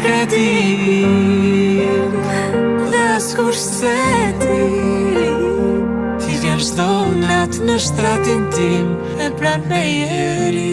kretim dhe s'kush se ti vjen çdo natë në shtratin tim e pranë me jeri.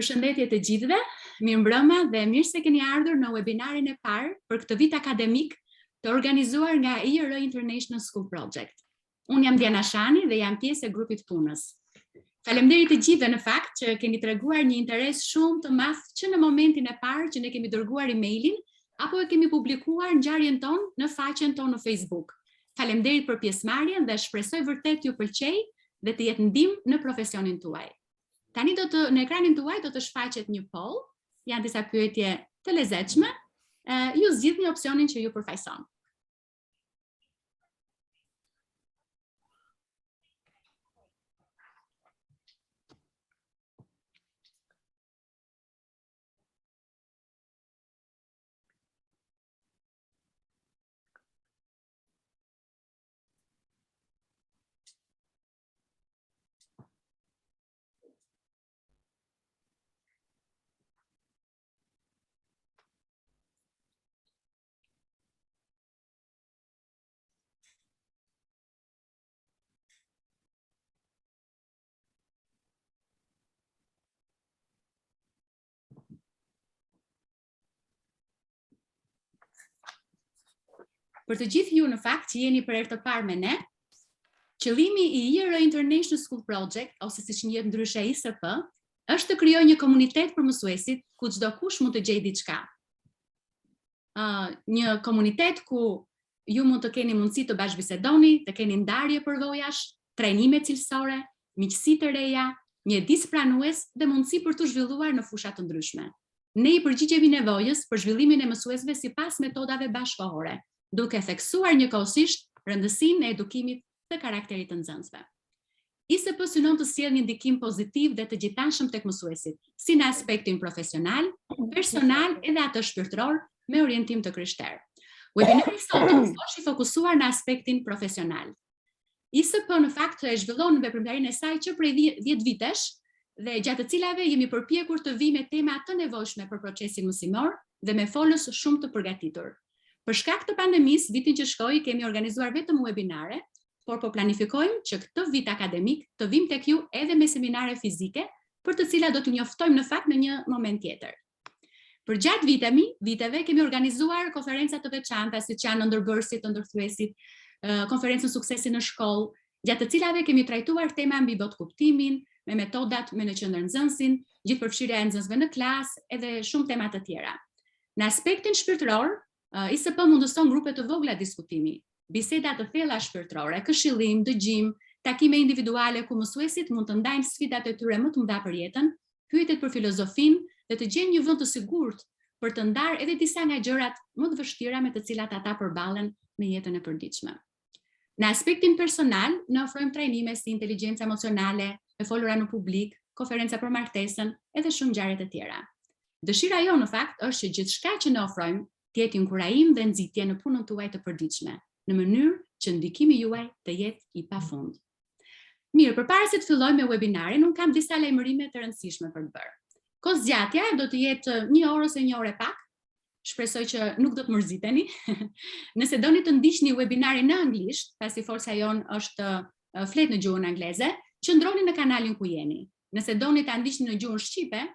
Përshëndetje të gjithëve, mirëmbrëma dhe mirë se keni ardhur në webinarin e parë për këtë vit akademik të organizuar nga IR International School Project. Unë jam Diana Shani dhe jam pjesë e grupit punës. Faleminderit të gjithëve në fakt që keni treguar një interes shumë të madh që në momentin e parë që ne kemi dërguar emailin apo e kemi publikuar ngjarjen tonë në faqen tonë në Facebook. Faleminderit për pjesëmarrjen dhe shpresoj vërtet ju pëlqej dhe të jetë ndihmë në profesionin tuaj. Tani në ekranin tuaj do të shfaqet një poll, janë disa pyetje të lezetshme, ju zgjidhni opsionin që ju përfaqëson. Për të gjithë ju në fakt që jeni për herë të parë me ne, qëllimi i IR International School Project, ose siç njihet ndryshe ISP, është të krijojë një komunitet për mësuesit ku çdo kush mund të gjejë diçka. Një komunitet ku ju mund të keni mundësi të bashkëbisedoni, të keni ndarje përvojash, trajnime cilësore, miqësi të reja, një dispranues dhe mundësi për të zhvilluar në fusha të ndryshme. Ne i përgjigjemi nevojës për zhvillimin e mësuesve sipas metodave bashkëkohore, duke theksuar njëkohësisht rëndësinë e edukimit të karakterit të nxënësve. ISP synon të sjellë një ndikim pozitiv dhe të gjithanshëm tek mësuesit, si në aspektin profesional, personal edhe atë shpirtëror me orientim të krishterë. Webinari sot është i fokusuar në aspektin profesional. ISP në fakt e zhvillon veprimtarinë e saj që prej 10 vitesh dhe gjatë të cilave jemi përpjekur të vijmë me tema të nevojshme për procesin mësimor dhe me folës shumë të përgatitur. Për shkak të pandemisë, vitin që shkoi kemi organizuar vetëm webinare, por po planifikojmë që këtë vit akademik të vim tek ju edhe me seminare fizike, për të cilat do t'ju njoftojmë në fakt në një moment tjetër. Për gjatë viteve kemi organizuar konferenca të veçanta, siç janë ndërbërësit të ndërthuesit, konferencën suksesi në shkollë, gjatë të cilave kemi trajtuar tema mbi botkuptimin, me metodat me në qendër nxënësin, gjithëpërfshirja e nxënësve në klasë edhe shumë tema të tjera. Në aspektin shpirtëror, ISP mundëson grupe të vogla diskutimi, biseda të thella shpirtërore, këshillim, dëgjim, takime individuale ku mësuesit mund të ndajnë sfidat e tyre më të mëdha për jetën, pyetjet për filozofinë dhe të gjejnë një vend të sigurt për të ndarë edhe disa nga gjërat më të vështira me të cilat ata përballen në jetën e përditshme. Në aspektin personal, ne ofrojmë trajnime si inteligjenca emocionale, me folura në publik, konferenca për martesën edhe shumë ngjarje të tjera. Dëshira jo në fakt është që gjithçka që ne ofrojmë të jetë inkurajim dhe nxitje në punën tuaj të përditshme, në mënyrë që ndikimi juaj të jetë i pafund. Mirë, përpara se të filloj me webinarin, unë kam disa lajmërime të rëndësishme për të bërë. Kohëzgjatja do të jetë 1 orë ose 1 orë e pak. Shpresoj që nuk do të mërziteni. Nëse doni të ndiqni webinarin në anglisht, pasi forca jon është flet në gjuhën angleze, qëndroni në kanalin ku jeni. Nëse doni ta ndiqni në gjuhën shqipe,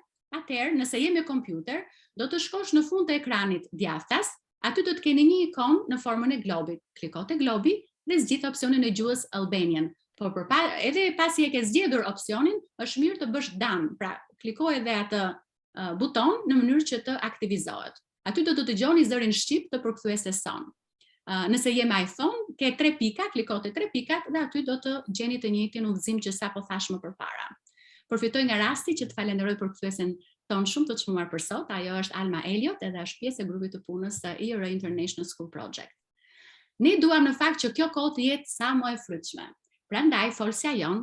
atëherë nëse je me kompjuter, do të shkosh në fund të ekranit djathtas, aty do të keni një ikon në formën e globit. Kliko te globi dhe zgjidh opsionin e gjuhës Albanian. Por edhe pasi e ke zgjedhur opsionin, është mirë të bësh done, pra kliko edhe atë buton në mënyrë që të aktivizohet. Aty do të dëgjoni zërin shqip të përkthyeses son. Nëse je me iPhone, ke 3 pika, kliko te 3 pikat dhe aty do të gjeni të njëjtin udhëzim që sapo thash më përpara. Përfitoj nga rasti që të falenderoj për kthyesen tonë shumë të çmuar për sot. Ajo është Alma Elliot, edhe është pjesë e grupit të punës së IR International School Project. Ne duam në fakt që kjo kohë të jetë sa më e frytshme. Prandaj folësja jonë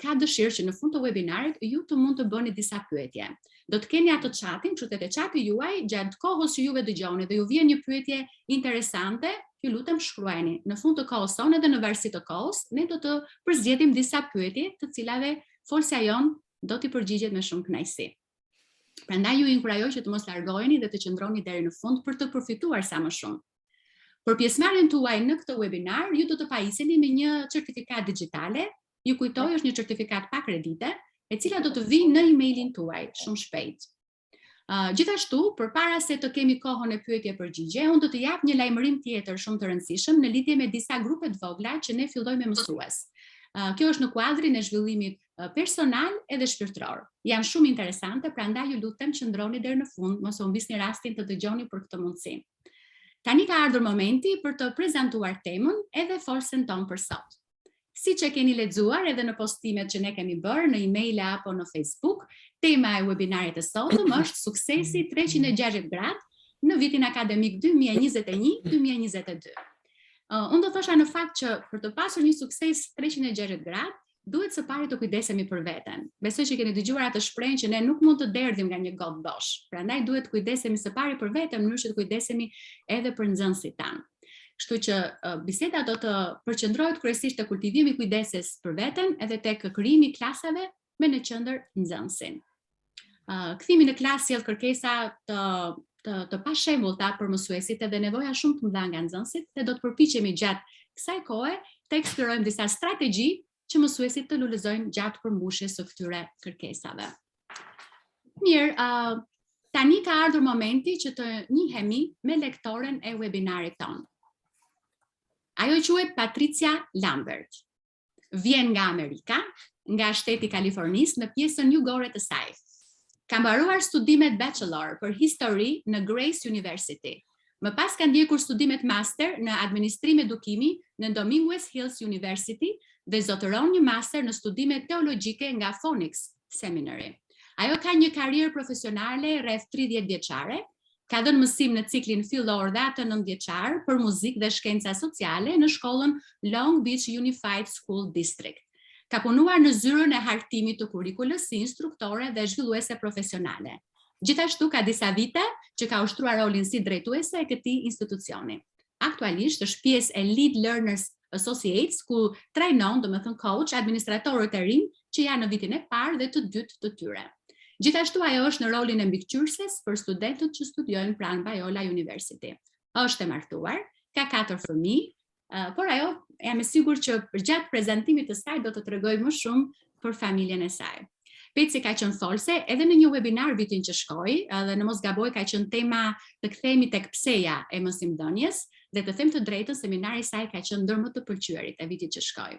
ka dëshirë që në fund të webinarit ju të mund të bëni disa pyetje. Do të keni atë chatin, kështu te chati juaj gjatë kohës që juve dëgjoni dhe ju vjen një pyetje interesante, ju lutem shkruani. Në fund të kohës sonë edhe në varësi të kohës, ne do të përzgjedhim disa pyetje të cilave folësja jonë do t'i përgjigjet me shumë kënaqësi. Prandaj ju inkurajoj që të mos largoheni dhe të qëndroni deri në fund për të përfituar sa më shumë. Për pjesëmarrjen tuaj në këtë webinar, ju do të pajiseni me një certifikat digjitale. Ju kujtoj, është një certifikat pa kredite, e cila do të vijë në emailin tuaj shumë shpejt. Gjithashtu, përpara se të kemi kohën e pyetje-përgjigje, unë do të jap një lajmërim tjetër shumë të rëndësishëm në lidhje me disa grupe të vogla që ne fillojmë me mësues. Kjo është në kuadrin e zhvillimit personal edhe shpirtëror. Janë shumë interesante, prandaj ju lutem qëndroni deri në fund, mos u humbisni rastin të dëgjoni për këtë mundësi. Tani ka ardhur momenti për të prezantuar temën edhe folsen tonë për sot. Siç e keni lexuar edhe në postimet që ne kemi bërë në email apo në Facebook, tema e webinarit të sotëm është suksesi 360 gradë në vitin akademik 2021-2022. Unë do thosha në fakt që për të pasur një sukses 360 gradë, duhet së pari të kujdesemi për veten. Besoj që keni dëgjuar atë shprehje që ne nuk mund të derdhim nga një gotë bosh. Prandaj duhet kujdesemi së pari për veten, në mënyrë që të kujdesemi edhe për nxënësit tanë. Kështu që biseda do të përqendrohet kryesisht te kultivimi i kujdeses për veten edhe tek krijimi i klasave me në qendër nxënësin. Kthimi në klasë sjell kërkesa të pashembullta për mësuesit edhe nevoja shumë të mëdha nga nxënësit dhe do të përpiqemi gjatë kësaj kohe të eksplorojmë disa strategji që mësuesit të lulëzojnë gjatë përmbushjes së këtyre kërkesave. Mirë, tani ka ardhur momenti që të njihemi me lektoren e webinarit tonë. Ajo quhet Patricia Lambert. Vjen nga Amerika, nga shteti Kalifornisë në pjesën jugore të saj. Ka mbaruar studimet bachelor për histori në Grace University. Më pas ka ndjekur studimet master në administrim edukimi në Dominguez Hills University dhe zotëron një master në studime teologjike nga Phoenix Seminary. Ajo ka një karrierë profesionale rreth 30 vjeçare. Ka dhënë mësim në ciklin fillor dhe atë 9 vjeçar për muzikë dhe shkenca sociale në shkollën Long Beach Unified School District. Ka punuar në zyrën e hartimit të kurrikulës si instruktore dhe zhvilluese profesionale. Gjithashtu ka disa vite që ka ushtruar rolin si drejtuese e këtij institucioni. Aktualisht është pjesë e Lead Learners Associates, ku trajnon, domethënë coach, administratorët e rinj që janë në vitin e parë dhe të dytë të tyre. Gjithashtu ajo është në rolin e mbikëqyrëses për studentët që studiojnë pranë Biola University. Është e martuar, ka 4 fëmijë, por ajo jam e sigurt që gjatë prezantimit të saj do të tregojë më shumë për familjen e saj. Peci ka qenë folse edhe në një webinar vitin që shkoi, dhe në mos gaboj ka qenë tema të kthehemi tek pseja e mësimdhënies, dhe të them të drejtën seminari i saj ka qenë ndër më të pëlqyerit e vitit që shkoi.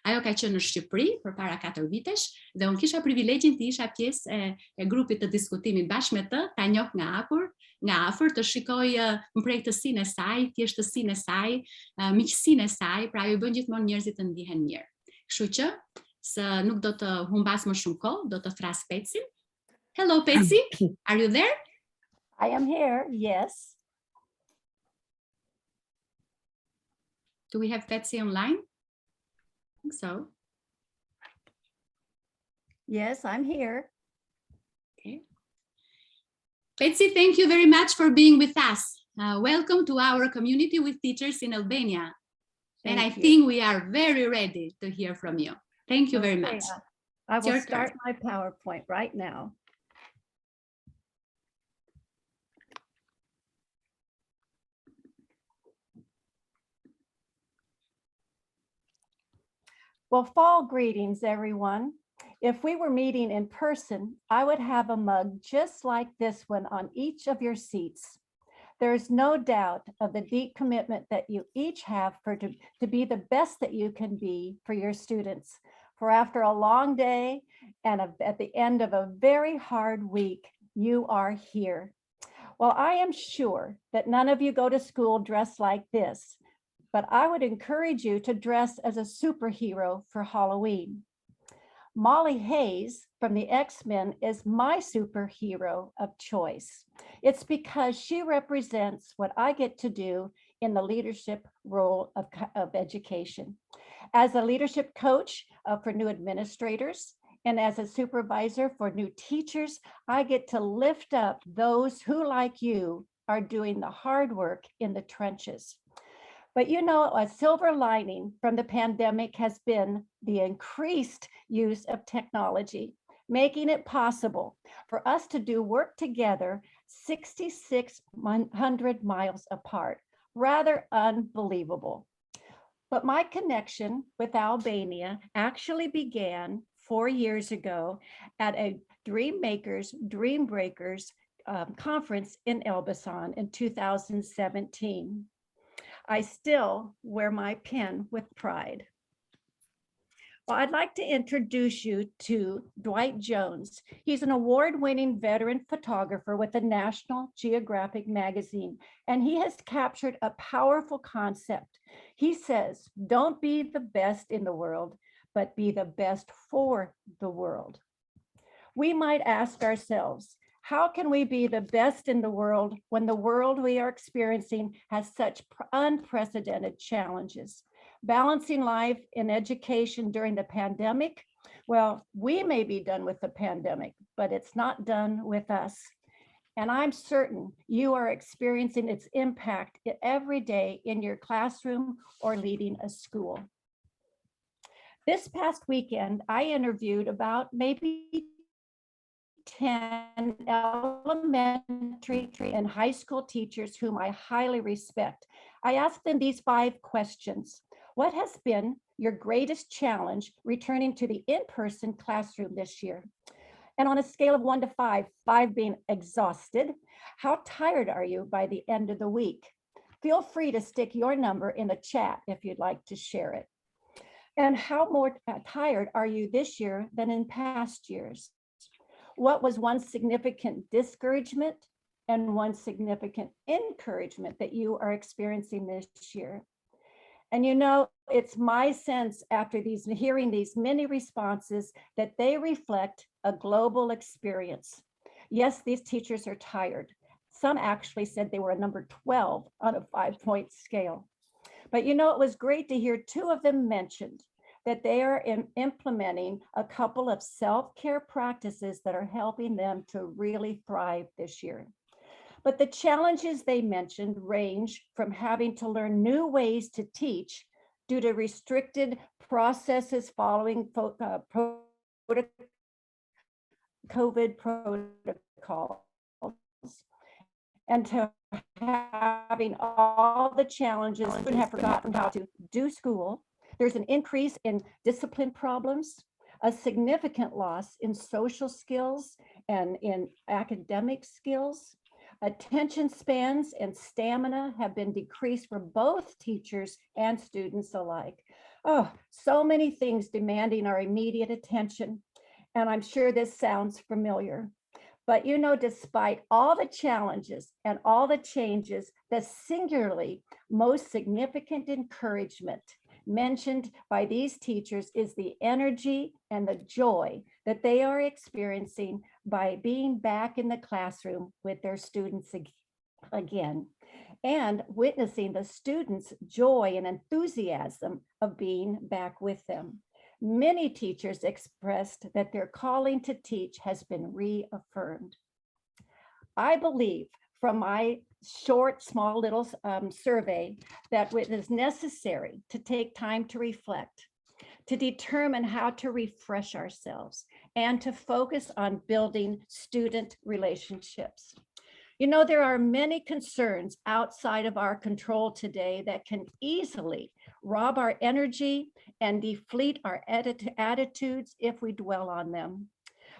Ajo ka qenë në Shqipëri përpara 4 vitesh dhe unë kisha privilegjin të isha pjesë e grupit të diskutimit bashkë me të, ta njoh nga afër, të shikoj mprekëtësinë e saj, thjeshtësinë e saj, miqësinë e saj, pra ajo bën gjithmonë njerëzit të ndihen mirë. Kështu që se nuk do të humbas më shumë kohë, do të thras Petsin. Hello Petsi, are you there? I am here, yes. Do we have Betsy online? I think so. Yes, I'm here. Okay. Betsy, thank you very much for being with us. Welcome to our community with teachers in Albania. And I think we are very ready to hear from you. Thank you very much. I will start my PowerPoint right now. Well, fall greetings, everyone. If we were meeting in person, I would have a mug just like this one on each of your seats. There is no doubt of the deep commitment that you each have to be the best that you can be for your students. For after a long day and at the end of a very hard week, you are here. Well, I am sure that none of you go to school dressed like this, but I would encourage you to dress as a superhero for Halloween. Molly Hayes from the X-Men is my superhero of choice. It's because she represents what I get to do in the leadership role of education. As a leadership coach for new administrators and as a supervisor for new teachers, I get to lift up those who, like you, are doing the hard work in the trenches. But you know, a silver lining from the pandemic has been the increased use of technology, making it possible for us to do work together 6,600 miles apart. Rather unbelievable. But my connection with Albania actually began 4 years ago at a Dream Makers, Dream Breakers conference in Elbasan in 2017. I still wear my pin with pride. Well, I'd like to introduce you to Dwight Jones. He's an award-winning veteran photographer with the National Geographic magazine, and he has captured a powerful concept. He says, don't be the best in the world, but be the best for the world. We might ask ourselves, how can we be the best in the world when the world we are experiencing has such unprecedented challenges? Balancing life and education during the pandemic, well, we may be done with the pandemic, but it's not done with us. And I'm certain you are experiencing its impact every day in your classroom or leading a school. This past weekend, I interviewed about maybe 10 elementary and high school teachers whom I highly respect. I asked them these 5 questions. What has been your greatest challenge returning to the in-person classroom this year? And on a scale of 1 to 5, 5 being exhausted, how tired are you by the end of the week? Feel free to stick your number in the chat if you'd like to share it. And how more tired are you this year than in past years? What was one significant discouragement and one significant encouragement that you are experiencing this year? And you know, it's my sense after hearing these many responses that they reflect a global experience. Yes, these teachers are tired. Some actually said they were a number 12 on a 5-point scale. But you know, it was great to hear 2 of them mentioned that they are implementing a couple of self-care practices that are helping them to really thrive this year. But the challenges they mentioned range from having to learn new ways to teach due to restricted processes following COVID protocols, and to having all the challenges and have forgotten how to do school. There's an increase in discipline problems, a significant loss in social skills and in academic skills. Attention spans and stamina have been decreased for both teachers and students alike. Oh, so many things demanding our immediate attention. And I'm sure this sounds familiar. But you know, despite all the challenges and all the changes, the singularly most significant encouragement mentioned by these teachers is the energy and the joy that they are experiencing by being back in the classroom with their students again, and witnessing the students' joy and enthusiasm of being back with them. Many teachers expressed that their calling to teach has been reaffirmed. I believe from my short, small little survey that it is necessary to take time to reflect, to determine how to refresh ourselves, and to focus on building student relationships. You know, there are many concerns outside of our control today that can easily rob our energy and deplete our attitudes if we dwell on them.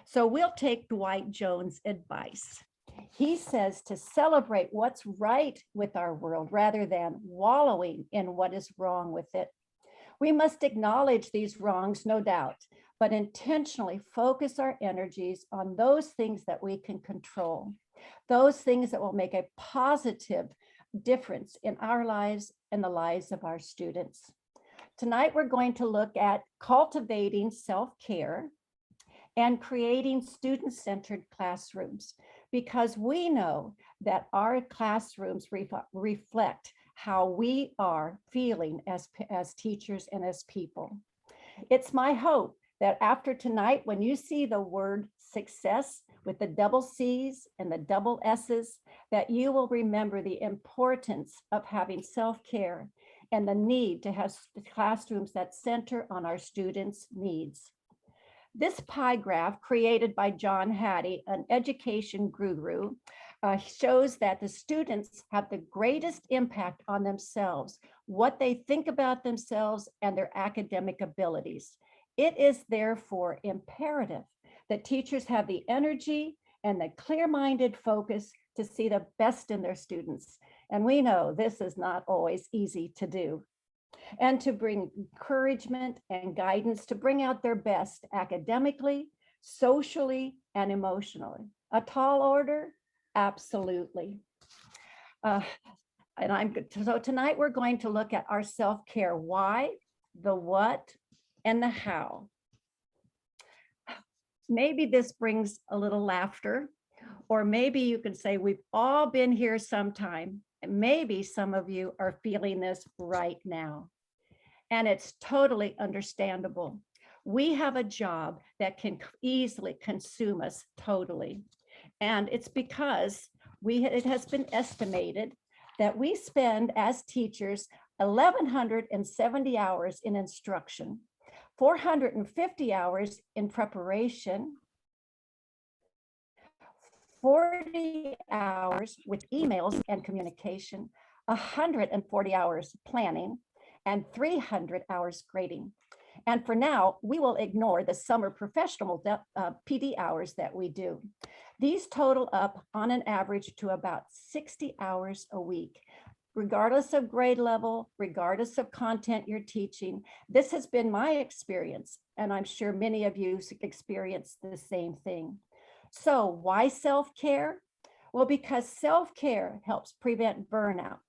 So we'll take Dwight Jones' advice. He says to celebrate what's right with our world rather than wallowing in what is wrong with it. We must acknowledge these wrongs, no doubt, but intentionally focus our energies on those things that we can control, those things that will make a positive difference in our lives and the lives of our students. Tonight, we're going to look at cultivating self-care and creating student-centered classrooms, because we know that our classrooms reflect how we are feeling as teachers and as people. It's my hope that after tonight, when you see the word success with the double C's and the double S's, that you will remember the importance of having self-care and the need to have classrooms that center on our students' needs. This pie graph, created by John Hattie, an education guru, shows that the students have the greatest impact on themselves, what they think about themselves, and their academic abilities. It is therefore imperative that teachers have the energy and the clear-minded focus to see the best in their students. And we know this is not always easy to do. And to bring encouragement and guidance to bring out their best academically, socially, and emotionally. A tall order? Absolutely. So tonight we're going to look at our self-care why, the what, and the how. Maybe this brings a little laughter, or maybe you can say we've all been here sometime, and maybe some of you are feeling this right now. And it's totally understandable. We have a job that can easily consume us totally. And it's because it has been estimated that we spend as teachers 1,170 hours in instruction, 450 hours in preparation, 40 hours with emails and communication, 140 hours planning, and 300 hours grading. And for now, we will ignore the summer professional PD hours that we do. These total up on an average to about 60 hours a week. Regardless of grade level, regardless of content you're teaching, this has been my experience, and I'm sure many of you experience the same thing. So why self-care? Well, because self-care helps prevent burnout,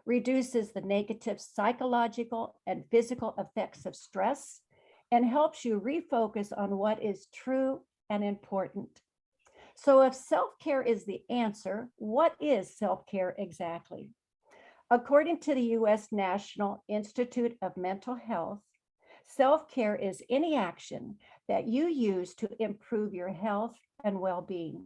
reduces the negative psychological and physical effects of stress, and helps you refocus on what is true and important. So if self-care is the answer, what is self-care exactly? According to the U.S. National Institute of Mental Health, self-care is any action that you use to improve your health and well-being.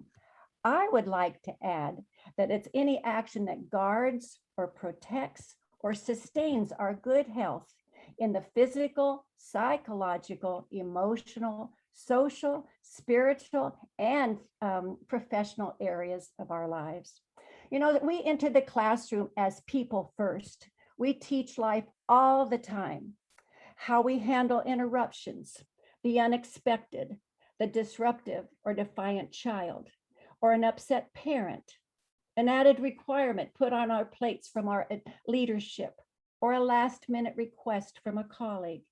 I would like to add that it's any action that guards or protects or sustains our good health in the physical, psychological, emotional, social, spiritual, and professional areas of our lives. You know, that we enter the classroom as people first. We teach life all the time. How we handle interruptions, the unexpected, the disruptive or defiant child, or an upset parent, an added requirement put on our plates from our leadership, or a last-minute request from a colleague.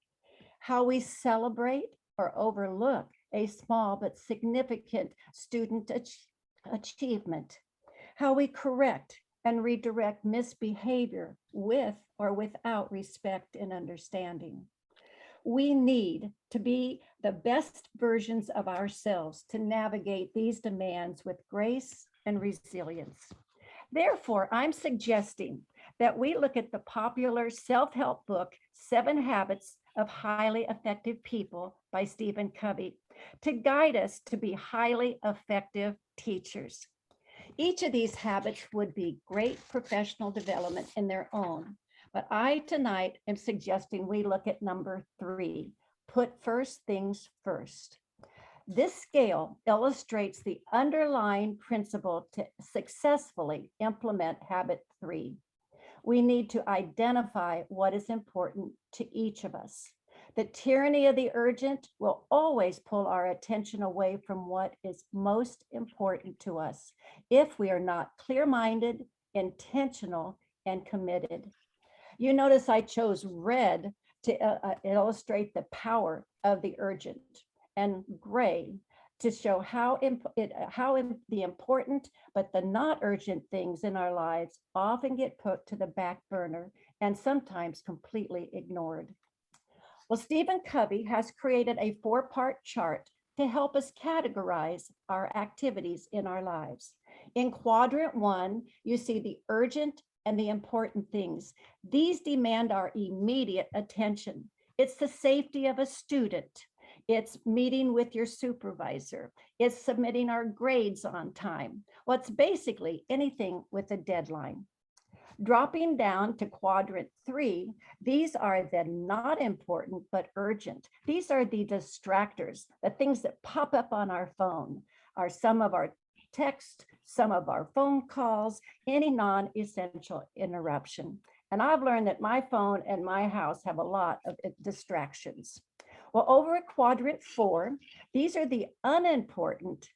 How we celebrate or overlook a small but significant student achievement. How we correct and redirect misbehavior with or without respect and understanding. We need to be the best versions of ourselves to navigate these demands with grace and resilience. Therefore, I'm suggesting that we look at the popular self-help book, 7 Habits of Highly Effective People by Stephen Covey, to guide us to be highly effective teachers. Each of these habits would be great professional development in their own, but I tonight am suggesting we look at number 3, put first things first. This scale illustrates the underlying principle to successfully implement habit 3. We need to identify what is important to each of us. The tyranny of the urgent will always pull our attention away from what is most important to us if we are not clear-minded, intentional, and committed. You notice I chose red to illustrate the power of the urgent, and gray to show how the important but the not urgent things in our lives often get put to the back burner and sometimes completely ignored. Well, Stephen Covey has created a 4-part chart to help us categorize our activities in our lives. In quadrant 1, you see the urgent and the important things. These demand our immediate attention. It's the safety of a student. It's meeting with your supervisor. It's submitting our grades on time. Well, it's basically anything with a deadline. Dropping down to quadrant 3, these are the not important but urgent. These are the distractors, the things that pop up on our phone, are some of our text, some of our phone calls, any non-essential interruption. And I've learned that my phone and my house have a lot of distractions. Well, over at quadrant 4, these are the unimportant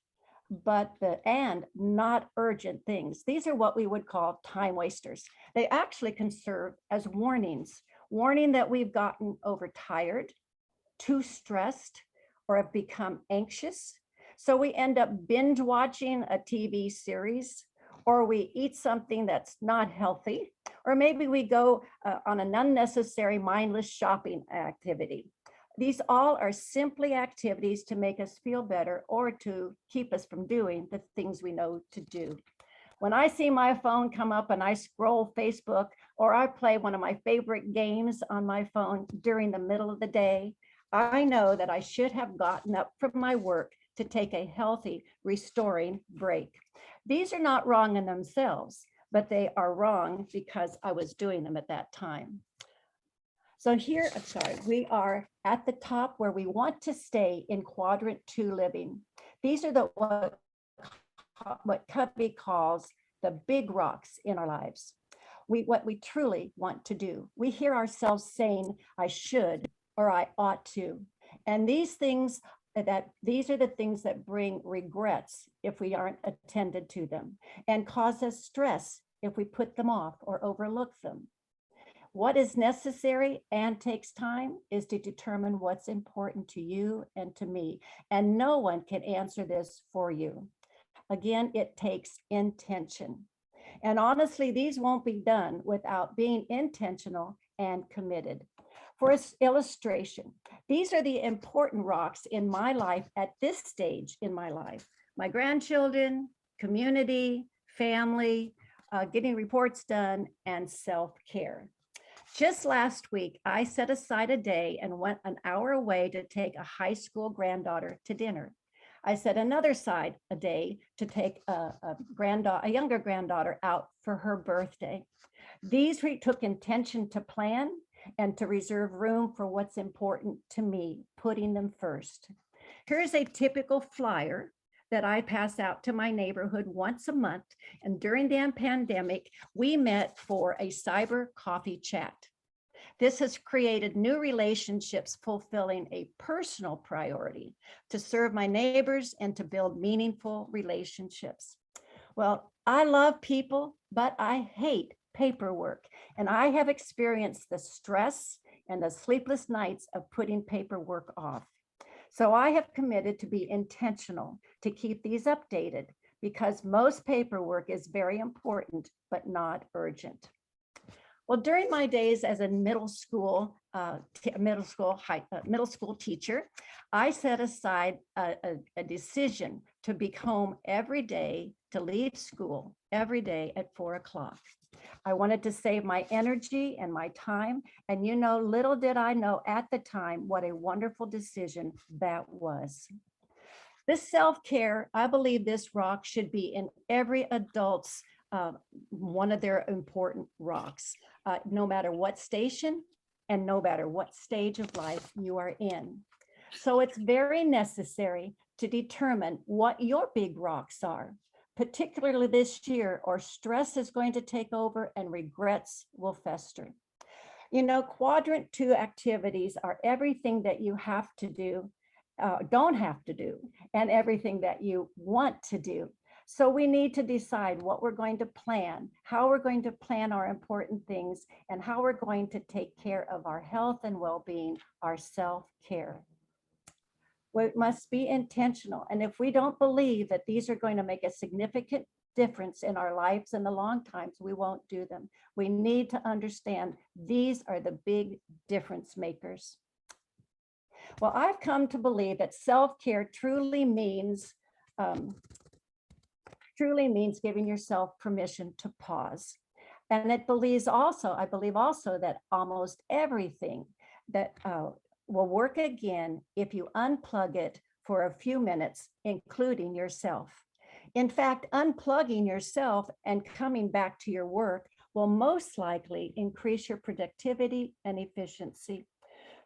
but and not urgent things. These are what we would call time wasters. They actually can serve as warnings, warning that we've gotten overtired, too stressed, or have become anxious. So we end up binge watching a TV series, or we eat something that's not healthy, or maybe we go on an unnecessary mindless shopping activity. These all are simply activities to make us feel better or to keep us from doing the things we know to do. When I see my phone come up and I scroll Facebook, or I play one of my favorite games on my phone during the middle of the day, I know that I should have gotten up from my work to take a healthy, restoring break. These are not wrong in themselves, but they are wrong because I was doing them at that time. So here, we are at the top where we want to stay in quadrant 2 living. These are what Covey calls the big rocks in our lives. What we truly want to do. We hear ourselves saying, I should, or I ought to. And these are the things that bring regrets if we aren't attended to them, and cause us stress if we put them off or overlook them. What is necessary and takes time is to determine what's important to you and to me. And no one can answer this for you. Again, it takes intention. And honestly, these won't be done without being intentional and committed. For illustration, these are the important rocks in my life at this stage in my life. My grandchildren, community, family, getting reports done, and self-care. Just last week, I set aside a day and went an hour away to take a high school granddaughter to dinner. I set another side a day to take a younger granddaughter out for her birthday. These took intention to plan and to reserve room for what's important to me, putting them first. Here's a typical flyer that I pass out to my neighborhood once a month. And during the pandemic, we met for a cyber coffee chat. This has created new relationships, fulfilling a personal priority to serve my neighbors and to build meaningful relationships. Well, I love people, but I hate paperwork. And I have experienced the stress and the sleepless nights of putting paperwork off. So I have committed to be intentional to keep these updated, because most paperwork is very important, but not urgent. Well, during my days as a middle school teacher, I set aside a decision to be home every day, to leave school every day at 4 o'clock. I wanted to save my energy and my time. And little did I know at the time what a wonderful decision that was. This self-care, I believe this rock should be in every adult's one of their important rocks, no matter what station and no matter what stage of life you are in. So it's very necessary to determine what your big rocks are, particularly this year, or stress is going to take over and regrets will fester. Quadrant 2 activities are everything that you have to do, don't have to do, and everything that you want to do. So we need to decide what we're going to plan, how we're going to plan our important things, and how we're going to take care of our health and well-being, our self-care. We must be intentional. And if we don't believe that these are going to make a significant difference in our lives in the long times, we won't do them. We need to understand these are the big difference makers. Well, I've come to believe that self-care truly means giving yourself permission to pause. And I believe also that almost everything that will work again if you unplug it for a few minutes, including yourself. In fact, unplugging yourself and coming back to your work will most likely increase your productivity and efficiency.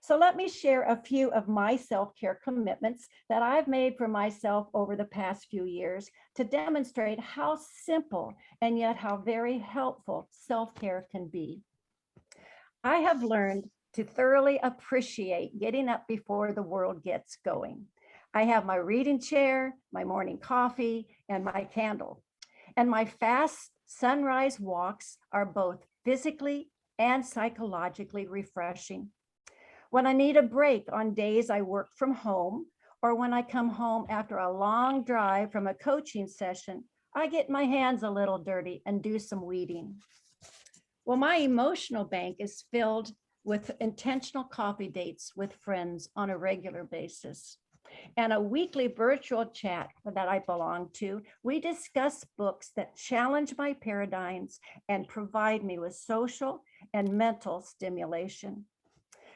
So let me share a few of my self-care commitments that I've made for myself over the past few years to demonstrate how simple and yet how very helpful self-care can be. I have learned to thoroughly appreciate getting up before the world gets going. I have my reading chair, my morning coffee, and my candle. And my fast sunrise walks are both physically and psychologically refreshing. When I need a break on days I work from home, or when I come home after a long drive from a coaching session, I get my hands a little dirty and do some weeding. Well, my emotional bank is filled with intentional coffee dates with friends on a regular basis. And a weekly virtual chat that I belong to, we discuss books that challenge my paradigms and provide me with social and mental stimulation.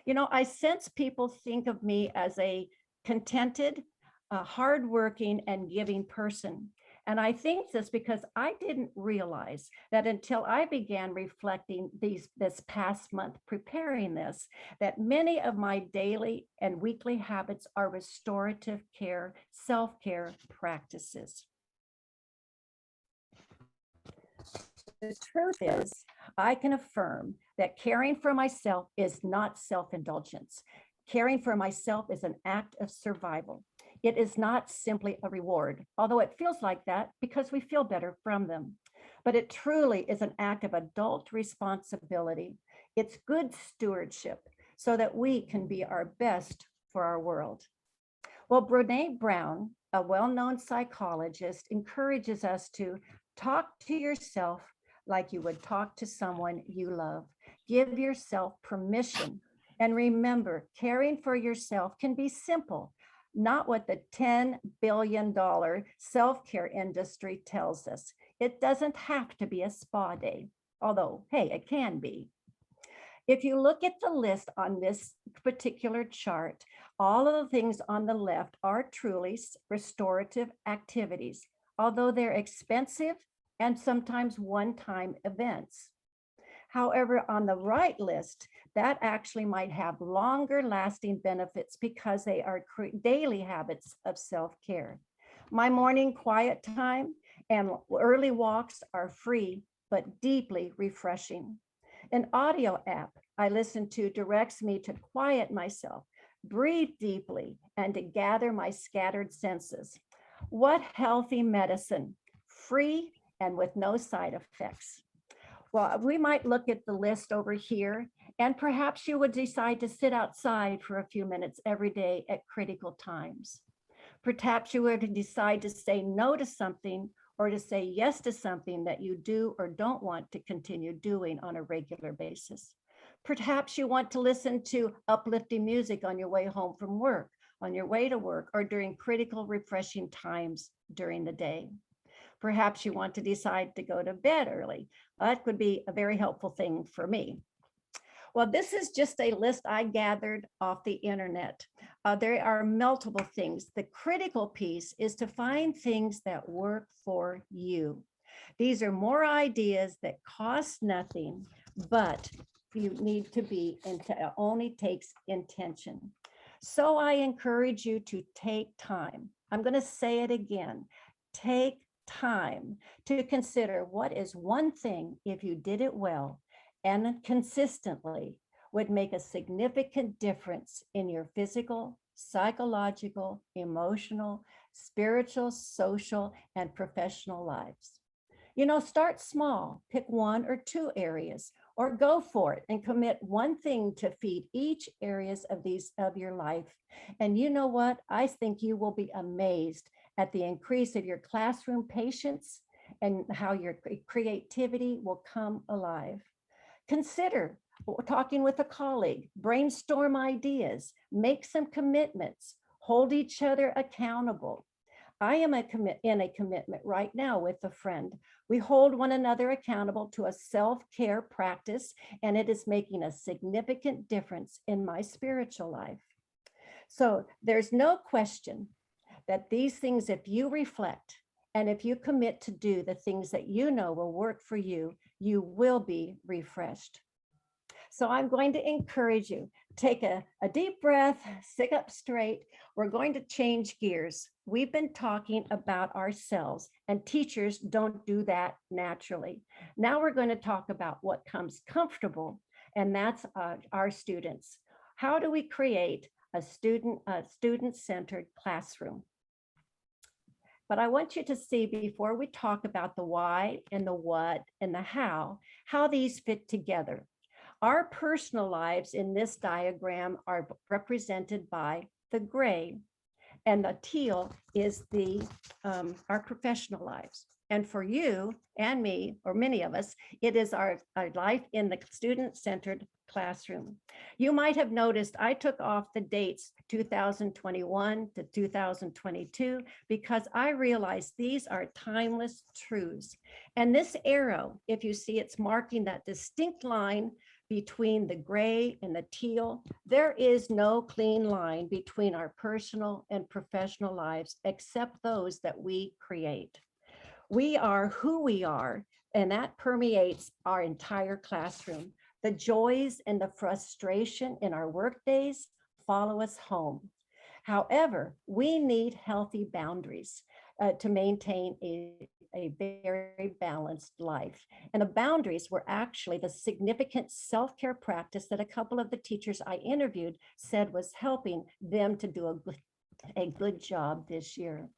You know, I sense people think of me as a contented, hardworking, and giving person. And I think this because I didn't realize that until I began reflecting this past month, preparing this, that many of my daily and weekly habits are restorative care, self-care practices. The truth is, I can affirm that caring for myself is not self-indulgence. Caring for myself is an act of survival. It is not simply a reward, although it feels like that because we feel better from them. But it truly is an act of adult responsibility. It's good stewardship so that we can be our best for our world. Well, Brené Brown, a well-known psychologist, encourages us to talk to yourself like you would talk to someone you love. Give yourself permission. And remember, caring for yourself can be simple, not what the $10 billion self-care industry tells us. It doesn't have to be a spa day, although, hey, it can be. If you look at the list on this particular chart, all of the things on the left are truly restorative activities, although they're expensive and sometimes one-time events. However, on the right list, that actually might have longer lasting benefits because they are daily habits of self-care. My morning quiet time and early walks are free, but deeply refreshing. An audio app I listen to directs me to quiet myself, breathe deeply, and to gather my scattered senses. What healthy medicine, free and with no side effects. Well, we might look at the list over here, and perhaps you would decide to sit outside for a few minutes every day at critical times. Perhaps you would decide to say no to something or to say yes to something that you do or don't want to continue doing on a regular basis. Perhaps you want to listen to uplifting music on your way home from work, on your way to work, or during critical, refreshing times during the day. Perhaps you want to decide to go to bed early. That could be a very helpful thing for me. Well, this is just a list I gathered off the internet. There are multiple things. The critical piece is to find things that work for you. These are more ideas that cost nothing, but you need to be, it only takes intention. So I encourage you to take time. I'm going to say it again. Take time to consider what is one thing, if you did it well and consistently, would make a significant difference in your physical, psychological, emotional, spiritual, social, and professional lives. You know, start small, pick one or two areas, or go for it and commit one thing to feed each areas of your life. And you know what? I think you will be amazed at the increase of your classroom patience and how your creativity will come alive. Consider talking with a colleague, brainstorm ideas, make some commitments, hold each other accountable. I am in a commitment right now with a friend. We hold one another accountable to a self-care practice, and it is making a significant difference in my spiritual life. So there's no question that these things, if you reflect and if you commit to do the things that you know will work for you, you will be refreshed. So I'm going to encourage you, take a deep breath, sit up straight. We're going to change gears. We've been talking about ourselves, and teachers don't do that naturally. Now we're going to talk about what comes comfortable, and that's our students. How do we create a student-centered classroom? But I want you to see, before we talk about the why and the what and the how these fit together. Our personal lives in this diagram are represented by the gray, and the teal is our professional lives. And for you and me, or many of us, it is our life in the student-centered classroom. You might have noticed I took off the dates 2021 to 2022 because I realized these are timeless truths. And this arrow, if you see, it's marking that distinct line between the gray and the teal. There is no clean line between our personal and professional lives except those that we create. We are who we are, and that permeates our entire classroom. The joys and the frustration in our work days follow us home. However, we need healthy boundaries to maintain a very balanced life. And the boundaries were actually the significant self-care practice that a couple of the teachers I interviewed said was helping them to do a good job this year.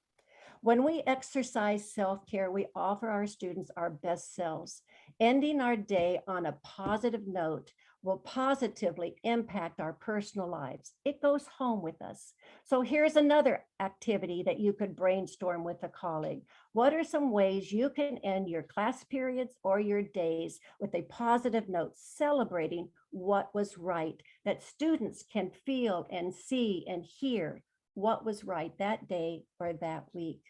When we exercise self-care, we offer our students our best selves. Ending our day on a positive note will positively impact our personal lives. It goes home with us. So here's another activity that you could brainstorm with a colleague. What are some ways you can end your class periods or your days with a positive note, celebrating what was right, that students can feel and see and hear what was right that day or that week?